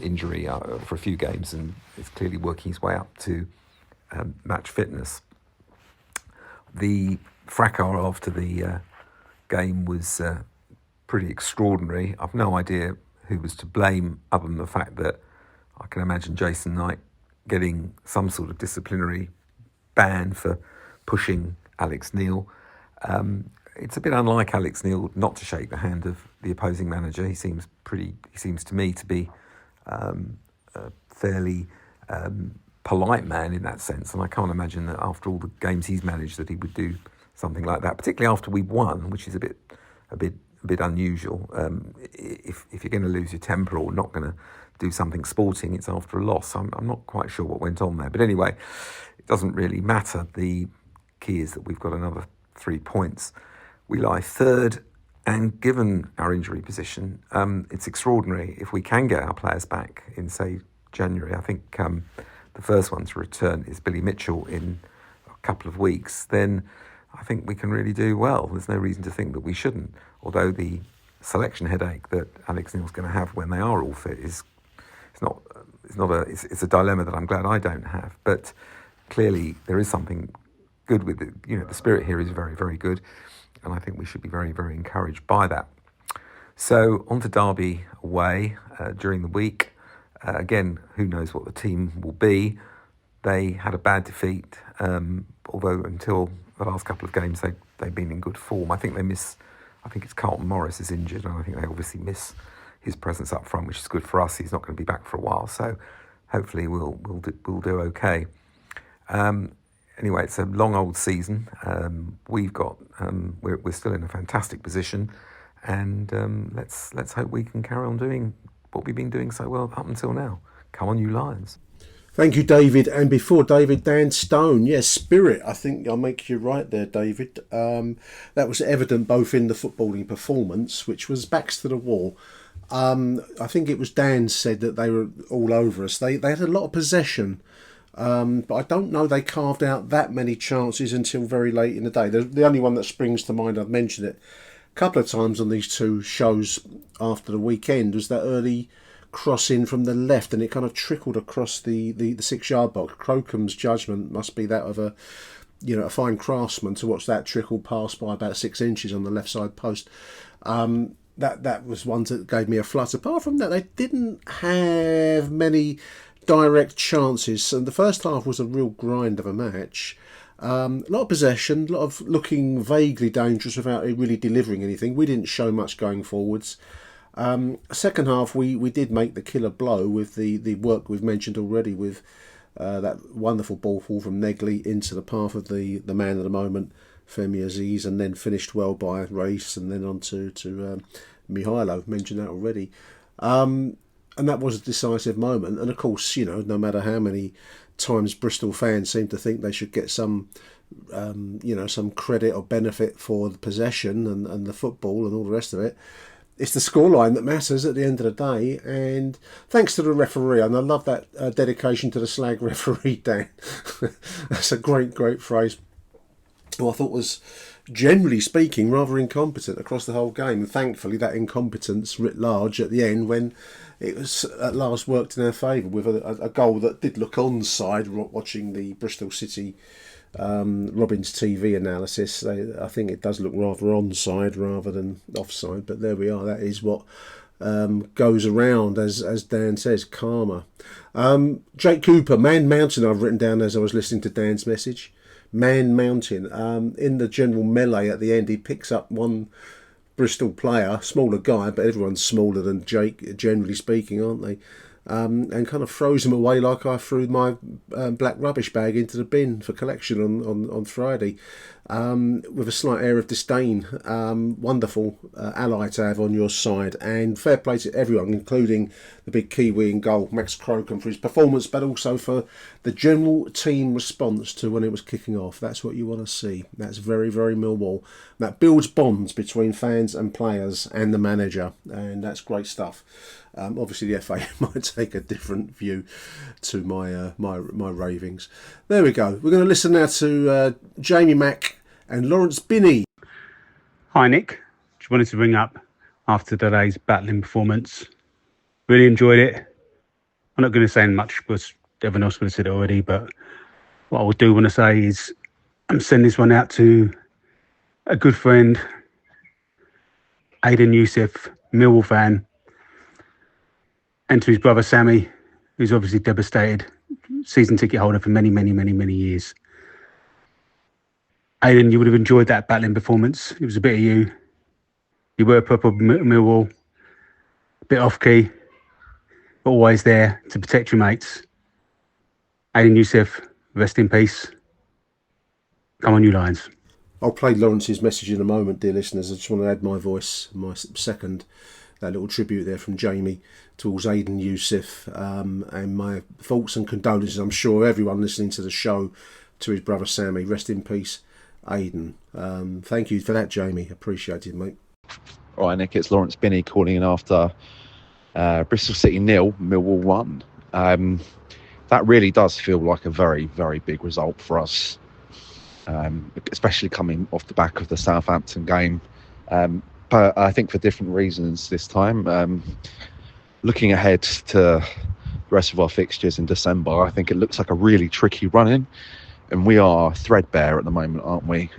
injury for a few games and is clearly working his way up to match fitness. The fracas after the game was pretty extraordinary. I've no idea who was to blame, other than the fact that I can imagine Jason Knight getting some sort of disciplinary ban for pushing Alex Neil. It's a bit unlike Alex Neil not to shake the hand of the opposing manager. He seems to me to be a fairly polite man in that sense, and I can't imagine that after all the games he's managed that he would do something like that, particularly after we won, which is a bit unusual. If you're going to lose your temper or not going to do something sporting, it's after a loss. I'm not quite sure what went on there, but anyway, it doesn't really matter. The key is that we've got another 3 points. We lie third, and given our injury position, it's extraordinary. If we can get our players back in, say, January, I think the first one to return is Billy Mitchell in a couple of weeks, then I think we can really do well. There's no reason to think that we shouldn't, although the selection headache that Alex Neil's going to have when they are all fit it's a dilemma that I'm glad I don't have. But clearly there is something good with it. The spirit here is very, very good, and I think we should be very, very encouraged by that. So on to Derby away during the week. Again, who knows what the team will be. They had a bad defeat, although until the last couple of games they've been in good form. I think it's Carlton Morris is injured, and I think they obviously miss his presence up front, which is good for us. He's not going to be back for a while, so hopefully we'll do okay. Anyway, it's a long old season. We've got we're still in a fantastic position, and let's hope we can carry on doing what we've been doing so well up until now. Come on, you Lions! Thank you, David. And before David, Dan Stone. Yes, spirit. I think I'll make you right there, David. That was evident both in the footballing performance, which was backs to the wall. I think it was Dan said that they were all over us. They had a lot of possession, but I don't know they carved out that many chances until very late in the day. The only one that springs to mind, I've mentioned it a couple of times on these two shows after the weekend, was that early cross in from the left, and it kind of trickled across the 6-yard box. Crocombe's judgment must be that of a fine craftsman to watch that trickle pass by about 6 inches on the left side post. That was one that gave me a flutter. Apart from that, they didn't have many direct chances, and the first half was a real grind of a match. A lot of possession, a lot of looking vaguely dangerous without really delivering anything. We didn't show much going forwards. Second half, we did make the killer blow with the work we've mentioned already, with that wonderful ball fall from Negley into the path of the man of the moment, Femi Aziz, and then finished well by Reis, and then on to Mihailo, mentioned that already. And that was a decisive moment. And of course, no matter how many times Bristol fans seem to think they should get some credit or benefit for the possession and the football and all the rest of it, it's the scoreline that matters at the end of the day. And thanks to the referee, and I love that dedication to the slag referee, Dan. That's a great phrase. Who I thought was, generally speaking, rather incompetent across the whole game. And thankfully, that incompetence writ large at the end, when it was at last worked in our favour with a goal that did look onside. Watching the Bristol City Robbins TV analysis, I think it does look rather onside rather than offside. But there we are. That is what goes around, as Dan says, karma. Jake Cooper, Man Mountain, I've written down as I was listening to Dan's message. Man Mountain. In the general melee at the end, he picks up one Bristol player, smaller guy, but everyone's smaller than Jake, generally speaking, aren't they? And kind of throws him away like I threw my black rubbish bag into the bin for collection on Friday, with a slight air of disdain. Wonderful ally to have on your side, and fair play to everyone, including the big Kiwi in goal, Max Crocombe, for his performance, but also for the general team response to when it was kicking off. That's what you want to see. That's very, very Millwall. That builds bonds between fans and players and the manager, and that's great stuff. Obviously, the FA might take a different view to my ravings. There we go. We're going to listen now to Jamie Mack and Lawrence Binney. Hi, Nick. Just wanted to ring up after today's battling performance. Really enjoyed it. I'm not going to say much because everyone else would have said it already, but what I do want to say is I'm sending this one out to a good friend, Aidan Youssef, Millwall fan, and to his brother Sammy, who's obviously devastated, season ticket holder for many, many, many, many years. Aidan, you would have enjoyed that battling performance. It was a bit of you. You were a proper Millwall, a bit off-key, but always there to protect your mates. Aidan Youssef, rest in peace. Come on, you Lions. I'll play Lawrence's message in a moment, dear listeners. I just want to add my voice, my second, that little tribute there from Jamie towards Aidan Youssef, and my thoughts and condolences, I'm sure everyone listening to the show, to his brother Sammy. Rest in peace, Aidan. Thank you for that, Jamie. Appreciate it, mate. All right, Nick, it's Lawrence Binney calling in after Bristol City 0, Millwall 1. That really does feel like a very, very big result for us, especially coming off the back of the Southampton game. But I think for different reasons this time. Looking ahead to the rest of our fixtures in December, I think it looks like a really tricky run-in. and we are threadbare at the moment, aren't we?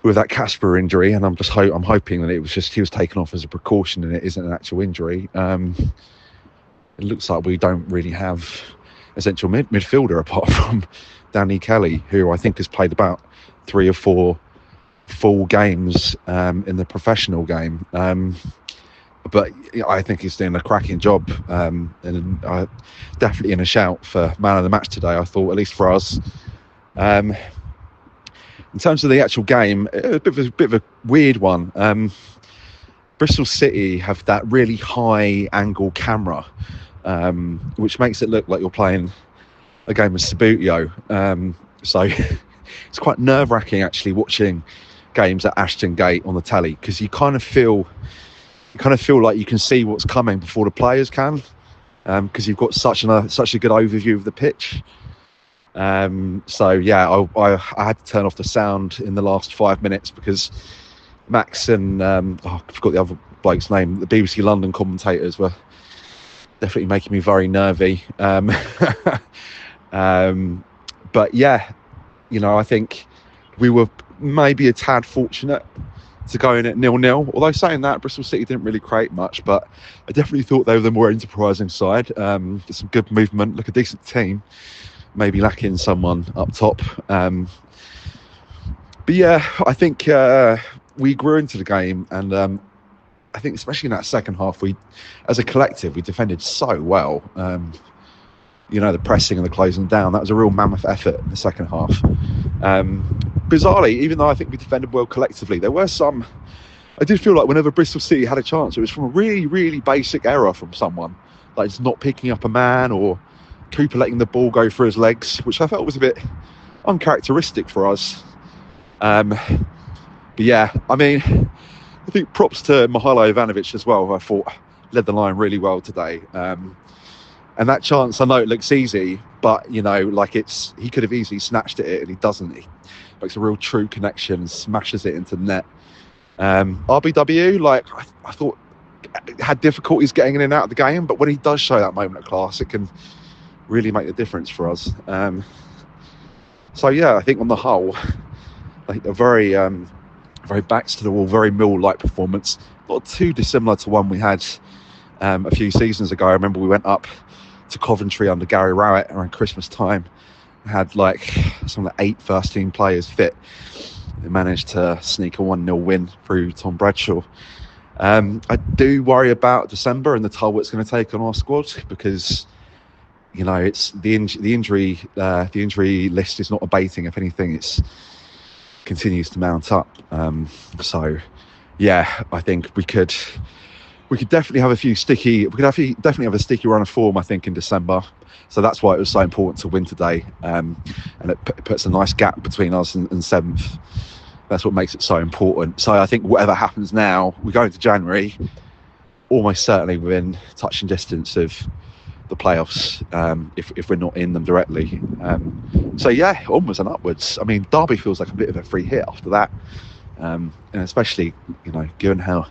With that Casper injury, and I'm hoping that it was just he was taken off as a precaution and it isn't an actual injury. It looks like we don't really have a central midfielder apart from Danny Kelly, who I think has played about 3 or 4 full games in the professional game. But I think he's doing a cracking job, and definitely in a shout for man of the match today, I thought, at least for us. In terms of the actual game, a bit of a weird one. Bristol City have that really high angle camera, which makes it look like you're playing a game of Subbuteo. So it's quite nerve-wracking actually watching games at Ashton Gate on the telly, because you kind of feel like you can see what's coming before the players can, because you've got such a good overview of the pitch. So yeah, I had to turn off the sound in the last 5 minutes because Max and I forgot the other bloke's name, the BBC London commentators were definitely making me very nervy. But yeah, I think we were maybe a tad fortunate to go in at 0-0. Although saying that, Bristol City didn't really create much, but I definitely thought they were the more enterprising side. Some good movement, look, a decent team, maybe lacking someone up top. But yeah, I think we grew into the game, and I think especially in that second half, we, as a collective, we defended so well. The pressing and the closing down, that was a real mammoth effort in the second half. Bizarrely, even though I think we defended well collectively, there were some, I did feel like whenever Bristol City had a chance, it was from a really, really basic error from someone, like it's not picking up a man, or Cooper letting the ball go through his legs, which I felt was a bit uncharacteristic for us. But yeah, I mean, I think props to Mihailo Ivanovic as well, who I thought led the line really well today. And that chance, I know it looks easy, but he could have easily snatched at it, and he doesn't. He makes a real true connection and smashes it into the net. RBW, I thought, had difficulties getting in and out of the game, but when he does show that moment of class, it can really make the difference for us. So yeah, I think on the whole, a very backs to the wall, very Mill-like performance. Not too dissimilar to one we had a few seasons ago. I remember we went up to Coventry under Gary Rowett around Christmas time. Had something like 8 first team players fit. They managed to sneak a 1-0 win through Tom Bradshaw. I do worry about December and the toll it's going to take on our squad, because it's the injury list is not abating. If anything, it continues to mount up. So yeah, I think we could definitely have definitely have a sticky run of form, I think, in December. So that's why it was so important to win today. And it puts a nice gap between us and 7th. That's what makes it so important. So I think whatever happens now, we go into January almost certainly within touching distance of the playoffs, if we're not in them directly. So yeah, onwards and upwards. I mean, Derby feels like a bit of a free hit after that. And especially, given how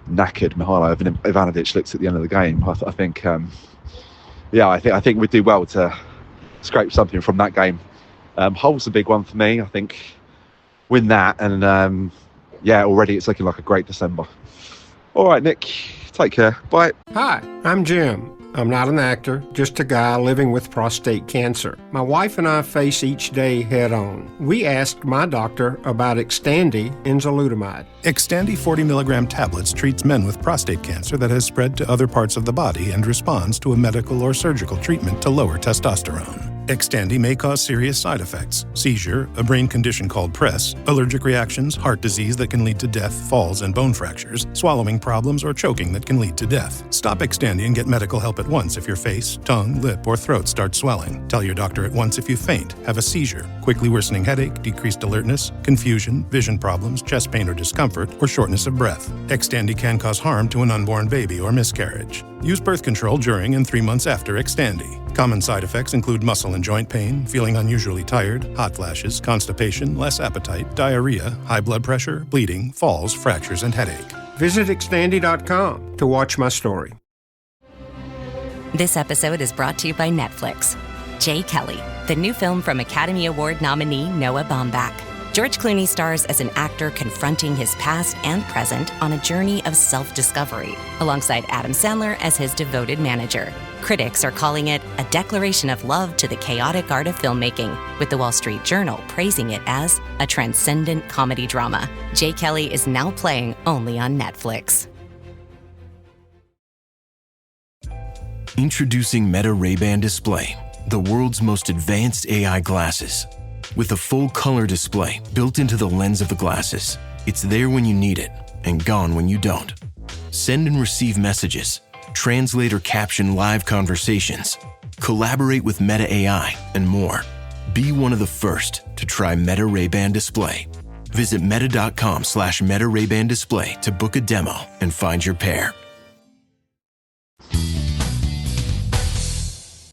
knackered Mihailo Ivanovic looks at the end of the game, I think I think we'd do well to scrape something from that game. Hull's a big one for me. I think win that, and already it's looking like a great December. All right, Nick, take care. Bye. Hi, I'm Jim. I'm not an actor, just a guy living with prostate cancer. My wife and I face each day head on. We asked my doctor about Xtandi enzalutamide. Xtandi 40 milligram tablets treats men with prostate cancer that has spread to other parts of the body and responds to a medical or surgical treatment to lower testosterone. Xtandi may cause serious side effects: seizure, a brain condition called PRESS, allergic reactions, heart disease that can lead to death, falls and bone fractures, swallowing problems, or choking that can lead to death. Stop Xtandi and get medical help at once if your face, tongue, lip, or throat start swelling. Tell your doctor at once if you faint, have a seizure, quickly worsening headache, decreased alertness, confusion, vision problems, chest pain or discomfort, or shortness of breath. Xtandi can cause harm to an unborn baby or miscarriage. Use birth control during and 3 months after Xtandi. Common side effects include muscle and joint pain, feeling unusually tired, hot flashes, constipation, less appetite, diarrhea, high blood pressure, bleeding, falls, fractures, and headache. Visit Xtandi.com to watch my story. This episode is brought to you by Netflix. Jay Kelly, the new film from Academy Award nominee Noah Baumbach. George Clooney stars as an actor confronting his past and present on a journey of self-discovery, alongside Adam Sandler as his devoted manager. Critics are calling it a declaration of love to the chaotic art of filmmaking, with the Wall Street Journal praising it as a transcendent comedy drama. Jay Kelly is now playing only on Netflix. Introducing Meta Ray-Ban Display, the world's most advanced AI glasses. With a full color display built into the lens of the glasses, it's there when you need it and gone when you don't. Send and receive messages, translate or caption live conversations, collaborate with Meta AI, and more. Be one of the first to try Meta Ray-Ban Display. Visit meta.com/Meta Ray-Ban Display to book a demo and find your pair.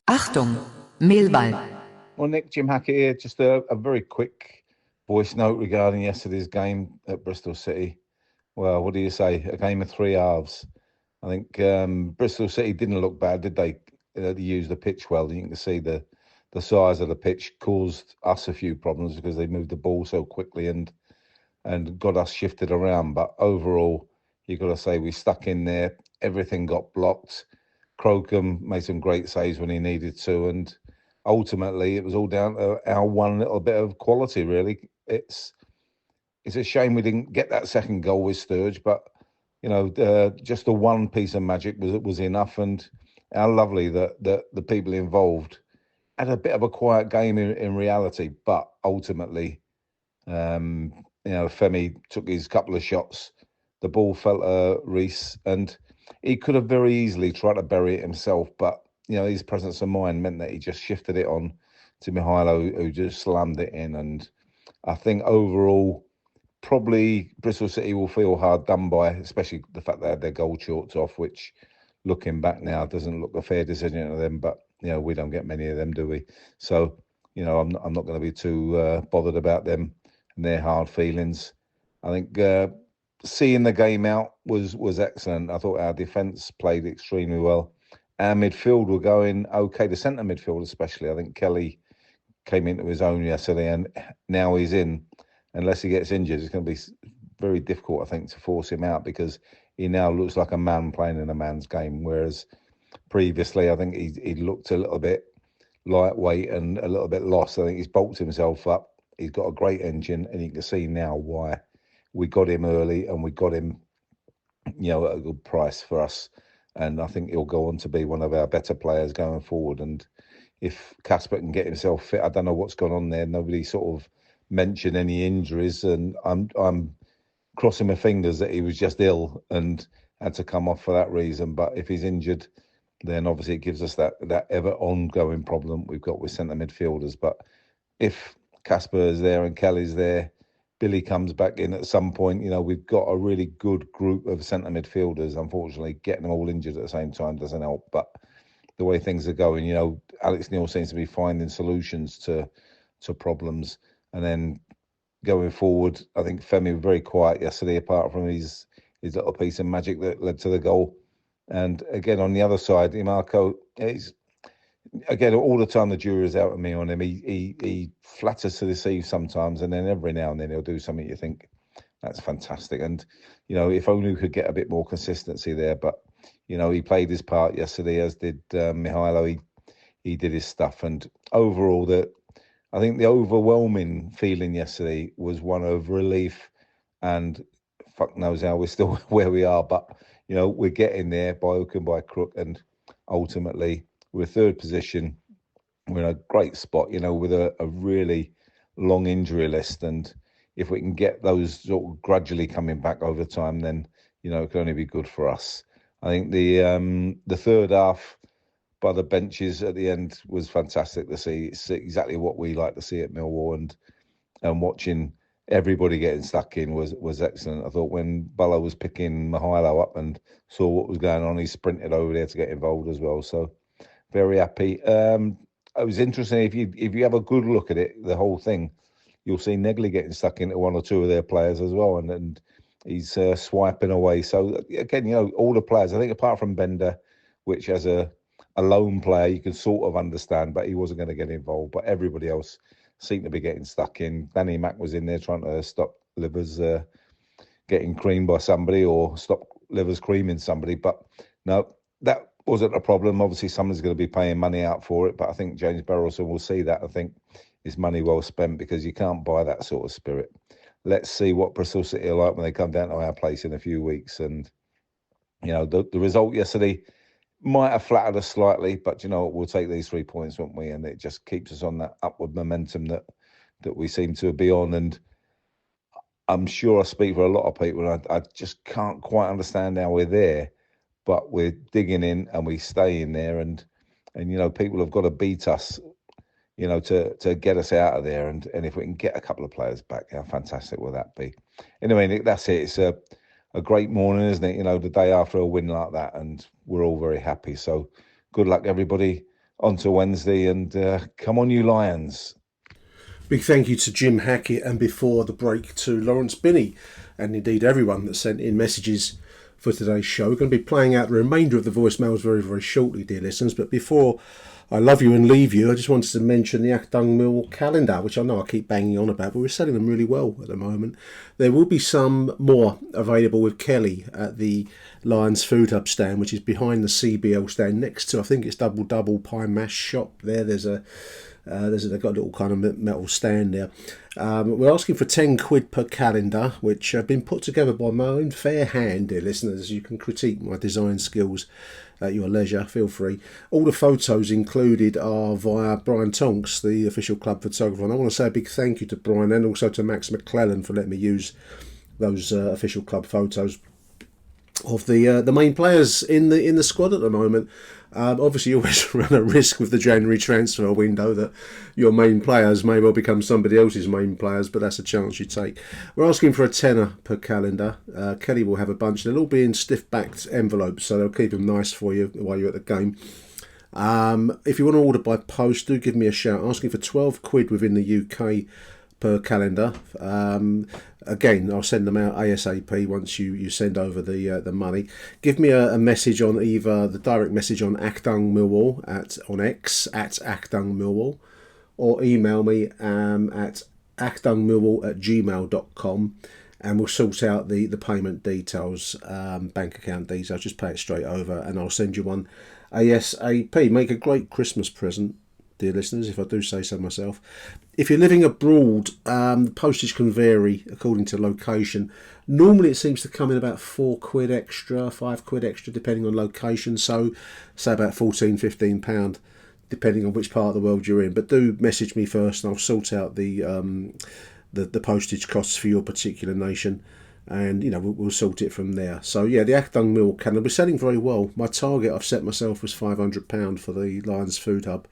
Achtung Millwall. Well, Nick, Jim Hackett here. Just a very quick voice note regarding yesterday's game at Bristol City. Well, what do you say? A game of three halves. I think Bristol City didn't look bad, did they? They used the pitch well. You can see the size of the pitch caused us a few problems because they moved the ball so quickly and got us shifted around. But overall, you've got to say we stuck in there. Everything got blocked. Crocombe made some great saves when he needed to, and ultimately it was all down to our one little bit of quality, really. It's a shame we didn't get that second goal with Sturge, but you know, just the one piece of magic was enough, and how lovely that the people involved had a bit of a quiet game in reality, but ultimately, you know, Femi took his couple of shots, the ball fell to Reece, and he could have very easily tried to bury it himself, but you know, his presence of mind meant that he just shifted it on to Mihailo, who just slammed it in. And I think overall, probably Bristol City will feel hard done by, especially the fact they had their goal chalked off, which, looking back now, doesn't look a fair decision to them. But you know, we don't get many of them, do we? So you know, I'm not going to be too bothered about them and their hard feelings. I think seeing the game out was excellent. I thought our defence played extremely well. Our midfield were going okay. The centre midfield especially. I think Kelly came into his own yesterday, and now he's in. Unless he gets injured, it's going to be very difficult, I think, to force him out because he now looks like a man playing in a man's game. Whereas previously, I think he looked a little bit lightweight and a little bit lost. I think he's bulked himself up. He's got a great engine, and you can see now why we got him early and we got him, you know, at a good price for us. And I think he'll go on to be one of our better players going forward. And if Kasper can get himself fit, I don't know what's gone on there. Nobody sort of mentioned any injuries, and I'm crossing my fingers that he was just ill and had to come off for that reason. But if he's injured, then obviously it gives us that ever ongoing problem we've got with centre midfielders. But if Kasper is there and Kelly's there, Billy comes back in at some point, you know, we've got a really good group of centre midfielders. Unfortunately, getting them all injured at the same time doesn't help. But the way things are going, you know, Alex Neil seems to be finding solutions to problems. And then going forward, I think Femi was very quiet yesterday, apart from his little piece of magic that led to the goal. And again, on the other side, Marco, he's again all the time the jury's out on me on him. He flatters to deceive sometimes, and then every now and then he'll do something you think that's fantastic. And you know, if only we could get a bit more consistency there. But you know, he played his part yesterday, as did Mihailo. He did his stuff, and overall, I think the overwhelming feeling yesterday was one of relief, and fuck knows how we're still where we are, but you know, we're getting there by hook and by crook, and ultimately we're third position. We're in a great spot, you know, with a really long injury list, and if we can get those sort of gradually coming back over time, then you know, it can only be good for us. I think the third half by the benches at the end was fantastic to see. It's exactly what we like to see at Millwall, and watching everybody getting stuck in was excellent. I thought when Bala was picking Mihailo up and saw what was going on, he sprinted over there to get involved as well. So very happy. It was interesting. If you have a good look at it, the whole thing, you'll see Negley getting stuck into one or two of their players as well, and he's swiping away. So again, you know, all the players, I think apart from Bender, which has a a lone player, you could sort of understand, but he wasn't going to get involved. But everybody else seemed to be getting stuck in. Danny Mack was in there trying to stop Livers getting creamed by somebody or stop Livers creaming somebody. But no, that wasn't a problem. Obviously, someone's going to be paying money out for it. But I think James Barrelson will see that. I think it's money well spent because you can't buy that sort of spirit. Let's see what Bristol City are like when they come down to our place in a few weeks. And, you know, the result yesterday might have flattered us slightly, but, you know, we'll take these 3 points, won't we? And it just keeps us on that upward momentum that we seem to be on. And I'm sure I speak for a lot of people, and I just can't quite understand how we're there, but we're digging in and we stay in there. And you know, people have got to beat us, you know, to get us out of there. And if we can get a couple of players back, how fantastic will that be? Anyway, Nick, that's it. It's a great morning, isn't it? You know, the day after a win like that, and we're all very happy. So good luck, everybody. On to Wednesday, and come on, you Lions. Big thank you to Jim Hackett, and before the break to Lawrence Binney, and indeed everyone that sent in messages for today's show. We're going to be playing out the remainder of the voicemails very, very shortly, dear listeners. But before I love you and leave you, I just wanted to mention the Achtung Millwall calendar, which I know I keep banging on about, but we're selling them really well at the moment. There will be some more available with Kelly at the Lions Food Hub stand, which is behind the CBL stand next to, I think it's Double Pie Mash Shop there. They've got a little kind of metal stand there. We're asking for 10 quid per calendar, which have been put together by my own fair hand, dear listeners. You can critique my design skills at your leisure, feel free. All the photos included are via Brian Tonks, the official club photographer. And I want to say a big thank you to Brian and also to Max McClellan for letting me use those official club photos of the main players in the squad at the moment. Obviously, you always run a risk with the January transfer window that your main players may well become somebody else's main players, but that's a chance you take. We're asking for a tenner per calendar. Kelly will have a bunch. They'll all be in stiff-backed envelopes, so they'll keep them nice for you while you're at the game. If you want to order by post, do give me a shout. Asking for 12 quid within the UK per calendar. Again, I'll send them out ASAP once you send over the money. Give me a message on either the direct message on Achtung Millwall on X at Achtung Millwall, or email me at achtungmillwall@gmail.com, and we'll sort out the payment details, bank account details. Just pay it straight over and I'll send you one ASAP. Make a great Christmas present, dear listeners, if I do say so myself. If you're living abroad, the postage can vary according to location. Normally it seems to come in about 4 quid extra, 5 quid extra, depending on location. So, say about £14-15, depending on which part of the world you're in. But do message me first and I'll sort out the postage costs for your particular nation. And, you know, we'll sort it from there. So, yeah, the Achtung Millwall calendar, we're selling very well. My target I've set myself was £500 for the Lions Food Hub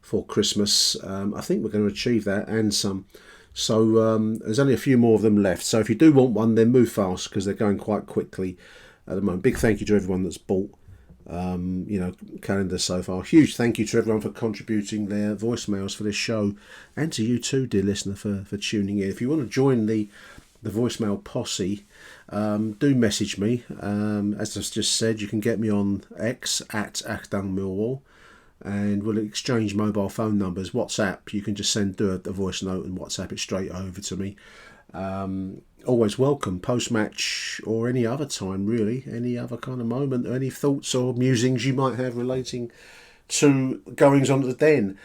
for Christmas. I think we're going to achieve that and some. So there's only a few more of them left. So if you do want one, then move fast because they're going quite quickly at the moment. Big thank you to everyone that's bought calendars so far. Huge thank you to everyone for contributing their voicemails for this show, and to you too, dear listener, for tuning in. If you want to join the voicemail posse, do message me. As I've just said, you can get me on X at Achtung Millwall, and we'll exchange mobile phone numbers. WhatsApp, you can just do a voice note and WhatsApp it straight over to me. Always welcome, post-match or any other time, really, any other kind of moment, or any thoughts or musings you might have relating to goings on at the Den.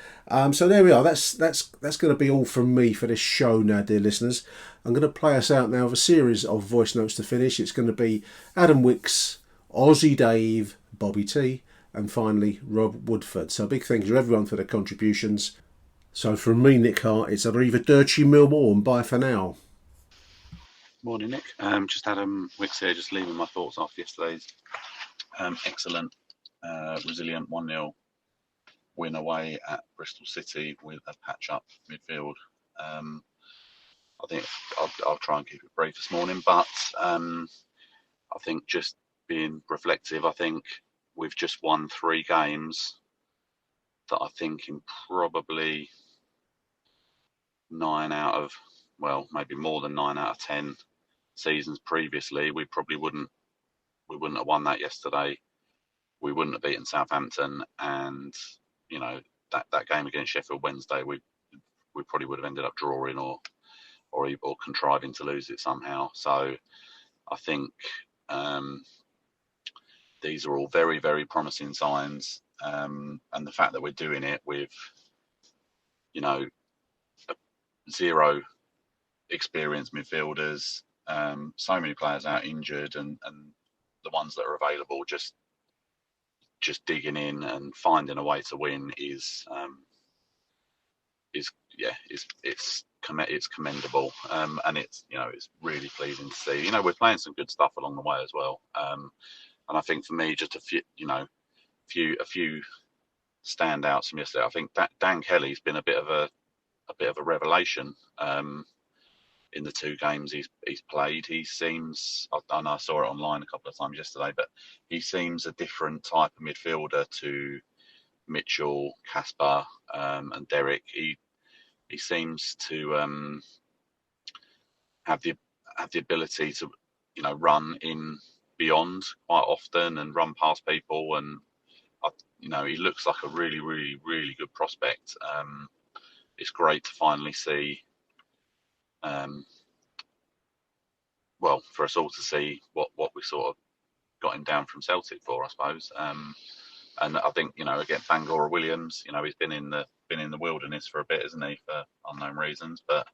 So there we are. That's going to be all from me for this show now, dear listeners. I'm going to play us out now with a series of voice notes to finish. It's going to be Adam Wicks, Aussie Dave, Bobby T, and finally Rob Woodford. So a big thank you to everyone for their contributions. So from me, Nick Hart, it's Arrivederci Millwall, and bye for now. Morning, Nick. Just Adam Wicks here, just leaving my thoughts after yesterday's excellent, resilient 1-0 win away at Bristol City with a patch-up midfield. I think I'll try and keep it brief this morning, but I think just being reflective, I think we've just won 3 games that I think in probably 9 out of, well, maybe more than 9 out of 10 seasons previously, we wouldn't have won that yesterday we wouldn't have beaten Southampton, and you know that game against Sheffield Wednesday, we probably would have ended up drawing or contriving to lose it somehow. So I think these are all very, very promising signs, and the fact that we're doing it with, you know, 0 experienced midfielders, so many players out injured, and the ones that are available just digging in and finding a way to win is commendable, and it's really pleasing to see. We're playing some good stuff along the way as well, and I think for me, just a few standouts from yesterday. I think that Dan Kelly's been a bit of a revelation in the 2 games he's played. He seems, I know I saw it online a couple of times yesterday, but he seems a different type of midfielder to Mitchell, Kasper, and Derek. He seems to have the ability to run in beyond quite often and run past people, and he looks like a really, really, really good prospect. It's great to finally see, for us all to see what we sort of got him down from Celtic for, I suppose. And I think again, Bangor Williams, he's been in the wilderness for a bit, isn't he, for unknown reasons, but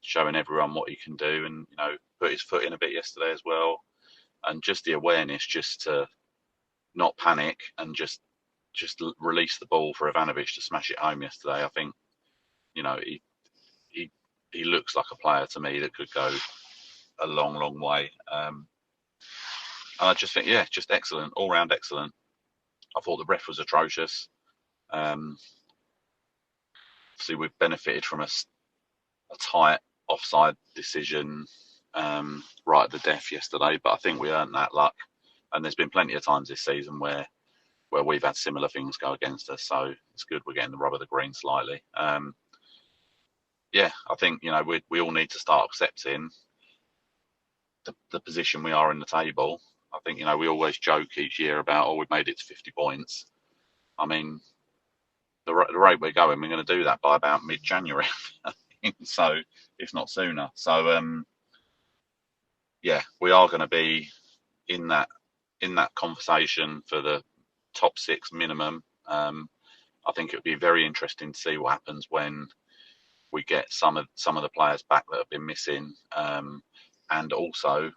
showing everyone what he can do, and put his foot in a bit yesterday as well, and just the awareness just to not panic and just release the ball for Ivanovic to smash it home yesterday. I think he looks like a player to me that could go a long, long way. And I just think, just excellent, all round excellent. I thought the ref was atrocious. Obviously, we've benefited from a tight offside decision right at the death yesterday, but I think we earned that luck. And there's been plenty of times this season where we've had similar things go against us. So it's good we're getting the rub of the green slightly. I think we all need to start accepting the position we are in the table. I think we always joke each year about, we've made it to 50 points. I mean, the rate we're going, we're going to do that by about mid-January, so if not sooner. So we are going to be in that conversation for the top 6 minimum. I think it would be very interesting to see what happens when we get some of the players back that have been missing, and also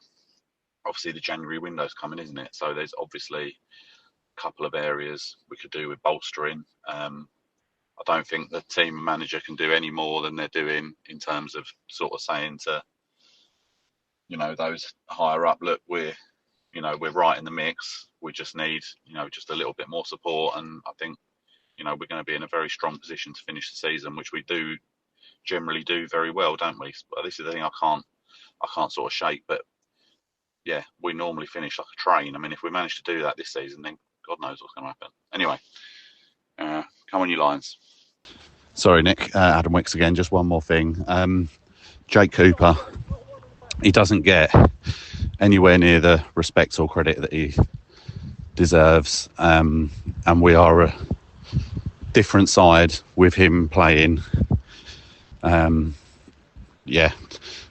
obviously the January window's coming, isn't it? So there's obviously a couple of areas we could do with bolstering. I don't think the team manager can do any more than they're doing in terms of sort of saying to those higher up, look, we're right in the mix. We just need just a little bit more support, and I think we're going to be in a very strong position to finish the season, which we do generally do very well, don't we? But this is the thing I can't sort of shake, but we normally finish like a train. I mean, if we manage to do that this season, then God knows what's going to happen. Anyway, come on, you Lions. Sorry, Nick. Adam Wicks again. Just one more thing. Jake Cooper, he doesn't get anywhere near the respect or credit that he deserves, and we are a different side with him playing.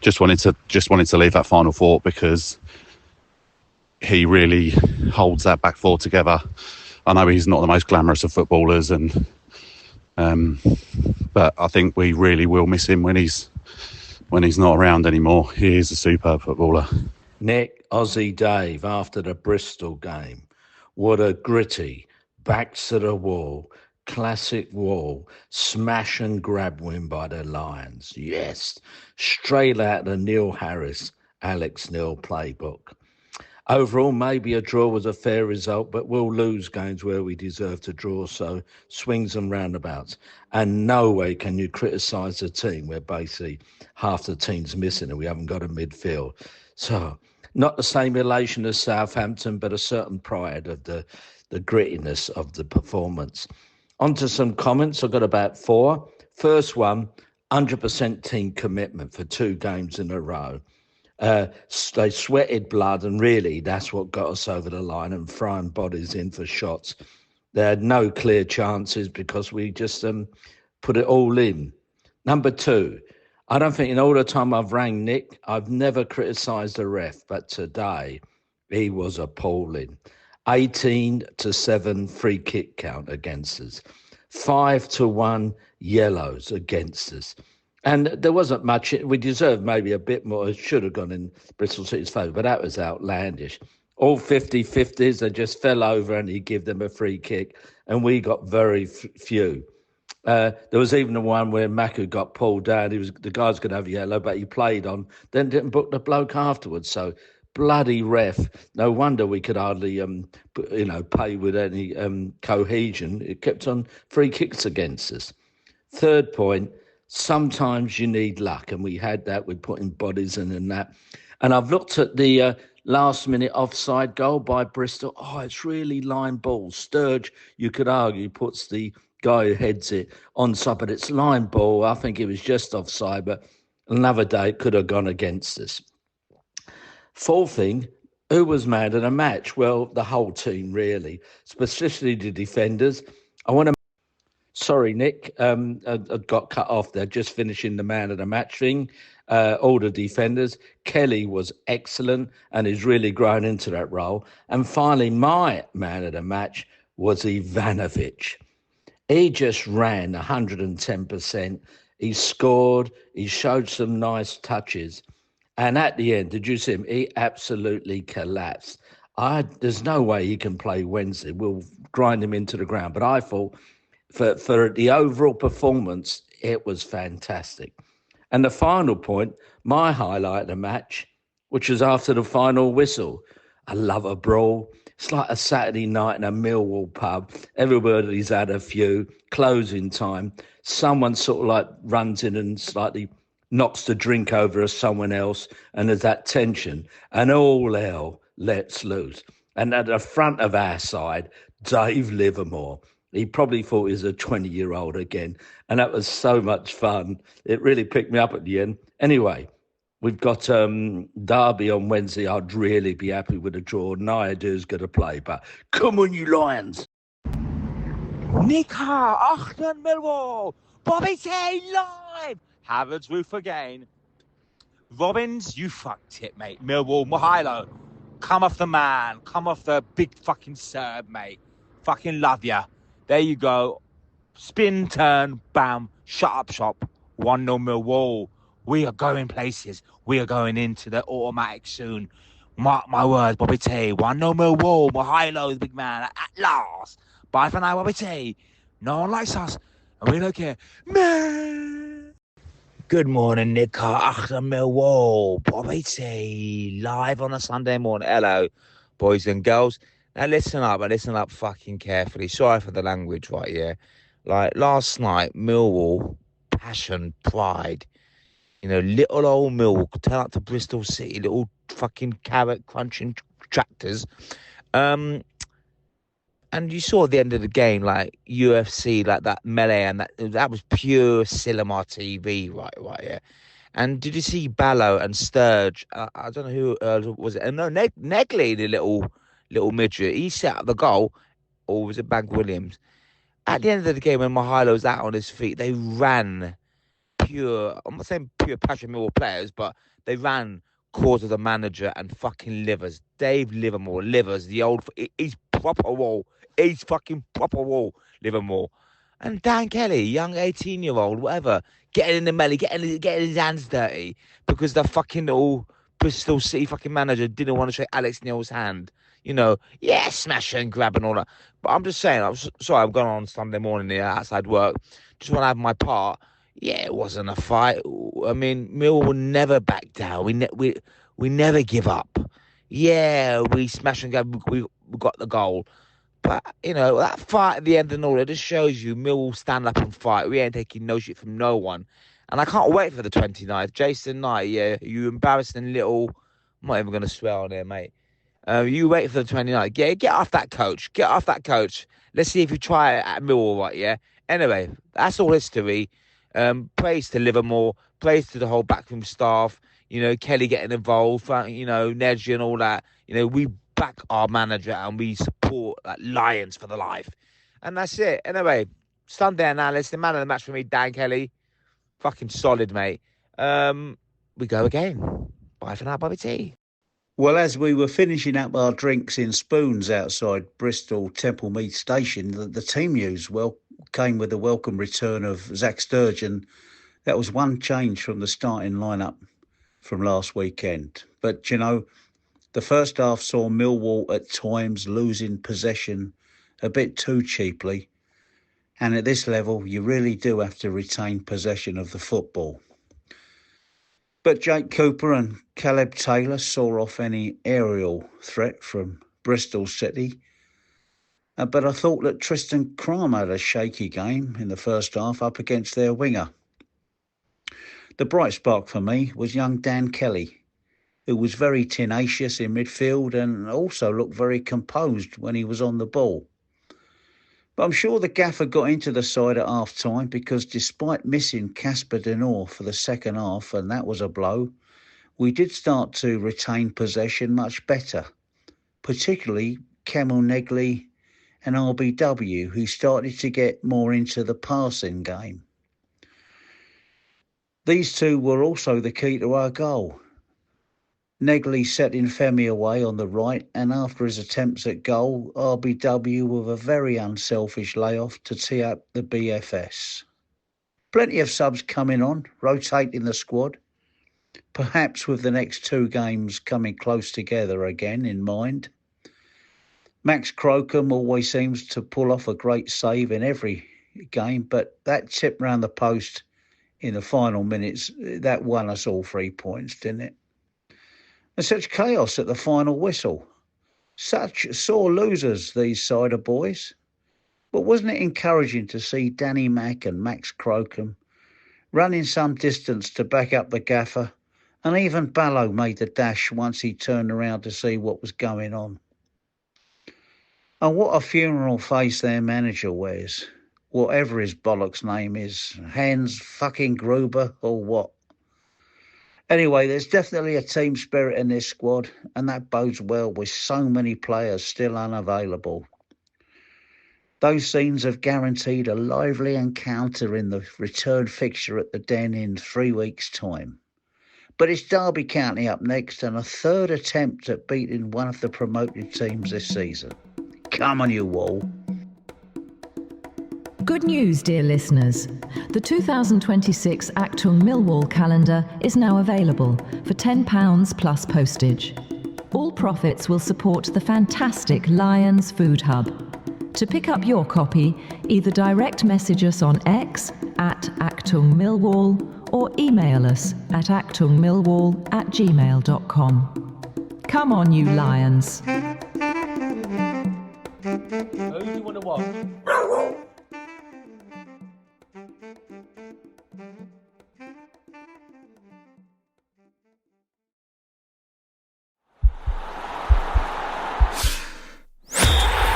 Just wanted to leave that final thought, because he really holds that back four together. I know he's not the most glamorous of footballers, and but I think we really will miss him when he's not around anymore. He is a superb footballer. Nick, Aussie Dave, after the Bristol game, what a gritty, back to the wall, classic wall, smash and grab win by the Lions. Yes, straight out the Neil Harris, Alex Neil playbook. Overall, maybe a draw was a fair result, but we'll lose games where we deserve to draw, so swings and roundabouts. And no way can you criticise a team where basically half the team's missing and we haven't got a midfield. So, not the same elation as Southampton, but a certain pride of the grittiness of the performance. On to some comments. I've got about 4. First one, 100% team commitment for 2 games in a row. They sweated blood, and really that's what got us over the line and throwing bodies in for shots. They had no clear chances because we just put it all in. Number two, I don't think in all the time I've rang Nick, I've never criticised the ref, but today he was appalling. 18-7 free kick count against us. 5-1 yellows against us. And there wasn't much. We deserved maybe a bit more. It should have gone in Bristol City's favour, but that was outlandish. All 50-50s, they just fell over and he gave them a free kick, and we got very few. There was even the one where Maku got pulled down. The guy's going to have yellow, but he played on, then didn't book the bloke afterwards. So bloody ref. No wonder we could hardly, pay with any cohesion. It kept on free kicks against us. Third point, sometimes you need luck, and we had that with putting bodies in and that. And I've looked at the last-minute offside goal by Bristol. Oh, it's really line ball. Sturge, you could argue, puts the guy who heads it onside, but it's line ball. I think it was just offside, but another day it could have gone against us. Fourth thing, who was man of the match? Well, the whole team, really, especially the defenders. Sorry, Nick, I got cut off there, just finishing the man of the match thing. All the defenders. Kelly was excellent and is really grown into that role. And finally, my man of the match was Ivanovic. He just ran 110%. He scored. He showed some nice touches. And at the end, did you see him? He absolutely collapsed. There's no way he can play Wednesday. We'll grind him into the ground. But I thought for the overall performance, it was fantastic. And the final point, my highlight of the match, which was after the final whistle. I love a brawl. It's like a Saturday night in a Millwall pub. Everybody's had a few. Closing time. Someone sort of like runs in and slightly knocks the drink over someone else, and there's that tension. And all hell lets loose. And at the front of our side, Dave Livermore. He probably thought he was a 20-year-old again. And that was so much fun. It really picked me up at the end. Anyway, we've got Derby on Wednesday. I'd really be happy with a draw. No idea who's going to play, but come on, you Lions. Nika, Achtung Millwall, Bobby T live. Havertz roof again. Robbins, you fucked it, mate. Millwall, Mihailo, come off the man. Come off the big fucking Serb, mate. Fucking love ya. There you go. Spin, turn, bam, shut up shop. 1-0 Millwall. We are going places. We are going into the automatic soon. Mark my words, Bobby T. 1-0 Millwall. Mihailo, the big man, at last. Bye for now, Bobby T. No one likes us, and we don't care. Man. Good morning, Nick. Achtung Millwall. Bobby T. Live on a Sunday morning. Hello, boys and girls. Now listen up fucking carefully. Sorry for the language, right, yeah? Like, last night, Millwall, passion, pride. You know, little old Millwall could turn up to Bristol City, little fucking carrot crunching tractors. And you saw at the end of the game, like, UFC, like that melee, and that was pure cinema TV, right, yeah? And did you see Ballo and Sturge? I don't know who was it. No, Negley, the little midget, he set up the goal, or was it Bank Williams? At the end of the game, when Mihailo was out on his feet, they ran pure, I'm not saying pure passion Millwall players, but they ran cause of the manager and fucking livers. Dave Livermore, livers, he's proper wall. He's fucking proper wall, Livermore. And Dan Kelly, young 18-year-old, whatever, getting in the melee, getting his hands dirty because the fucking old Bristol City fucking manager didn't want to shake Alex Neil's hand. You know, yeah, smash and grab and all that. But I'm just saying, I'm sorry, I'm going on Sunday morning here outside work. Just want to have my part. Yeah, it wasn't a fight. I mean, Millwall will never back down. We never give up. Yeah, we smash and grab. We got the goal. But, you know, that fight at the end and all, it just shows you Millwall stand up and fight. We ain't taking no shit from no one. And I can't wait for the 29th. Jason Knight, yeah, you embarrassing little... I'm not even going to swear on here, mate. You wait for the 29th. Yeah, get off that coach. Get off that coach. Let's see if you try it at Millwall, right, yeah? Anyway, that's all history. Praise to Livermore. Praise to the whole backroom staff. Kelly getting involved, Nedge and all that. We back our manager and we support Lions for the life. And that's it. Anyway, Sunday analysis, the man of the match for me, Dan Kelly. Fucking solid, mate. We go again. Bye for now, Bobby T. Well, as we were finishing up our drinks in spoons outside Bristol Temple Mead Station, the team news came with the welcome return of Zach Sturgeon. That was one change from the starting lineup from last weekend. But, the first half saw Millwall at times losing possession a bit too cheaply. And at this level, you really do have to retain possession of the football. But Jake Cooper and Caleb Taylor saw off any aerial threat from Bristol City. But I thought that Tristan Crum had a shaky game in the first half up against their winger. The bright spark for me was young Dan Kelly, who was very tenacious in midfield and also looked very composed when he was on the ball. But I'm sure the gaffer got into the side at half-time because despite missing Casper Denor for the second half, and that was a blow, we did start to retain possession much better, particularly Kemel Negley and RBW, who started to get more into the passing game. These two were also the key to our goal. Negley setting Femi away on the right, and after his attempts at goal, RBW with a very unselfish layoff to tee up the BFS. Plenty of subs coming on, rotating the squad, perhaps with the next two games coming close together again in mind. Max Crocombe always seems to pull off a great save in every game, but that tip round the post in the final minutes, that won us all 3 points, didn't it? And such chaos at the final whistle. Such sore losers, these cider boys. But wasn't it encouraging to see Danny Mack and Max Crocombe running some distance to back up the gaffer? And even Ballo made the dash once he turned around to see what was going on. And what a funeral face their manager wears. Whatever his bollocks name is. Hans fucking Gruber or what? Anyway, there's definitely a team spirit in this squad, and that bodes well with so many players still unavailable. Those scenes have guaranteed a lively encounter in the return fixture at the Den in 3 weeks' time. But it's Derby County up next, and a third attempt at beating one of the promoted teams this season. Come on, you Wall. Good news, dear listeners. The 2026 Achtung Millwall calendar is now available for £10 plus postage. All profits will support the fantastic Lions Food Hub. To pick up your copy, either direct message us on X at Achtung Millwall or email us at achtungmillwall@gmail.com. Come on, you Lions. Who do you want to watch?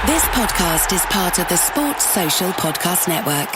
This podcast is part of the Sports Social Podcast Network.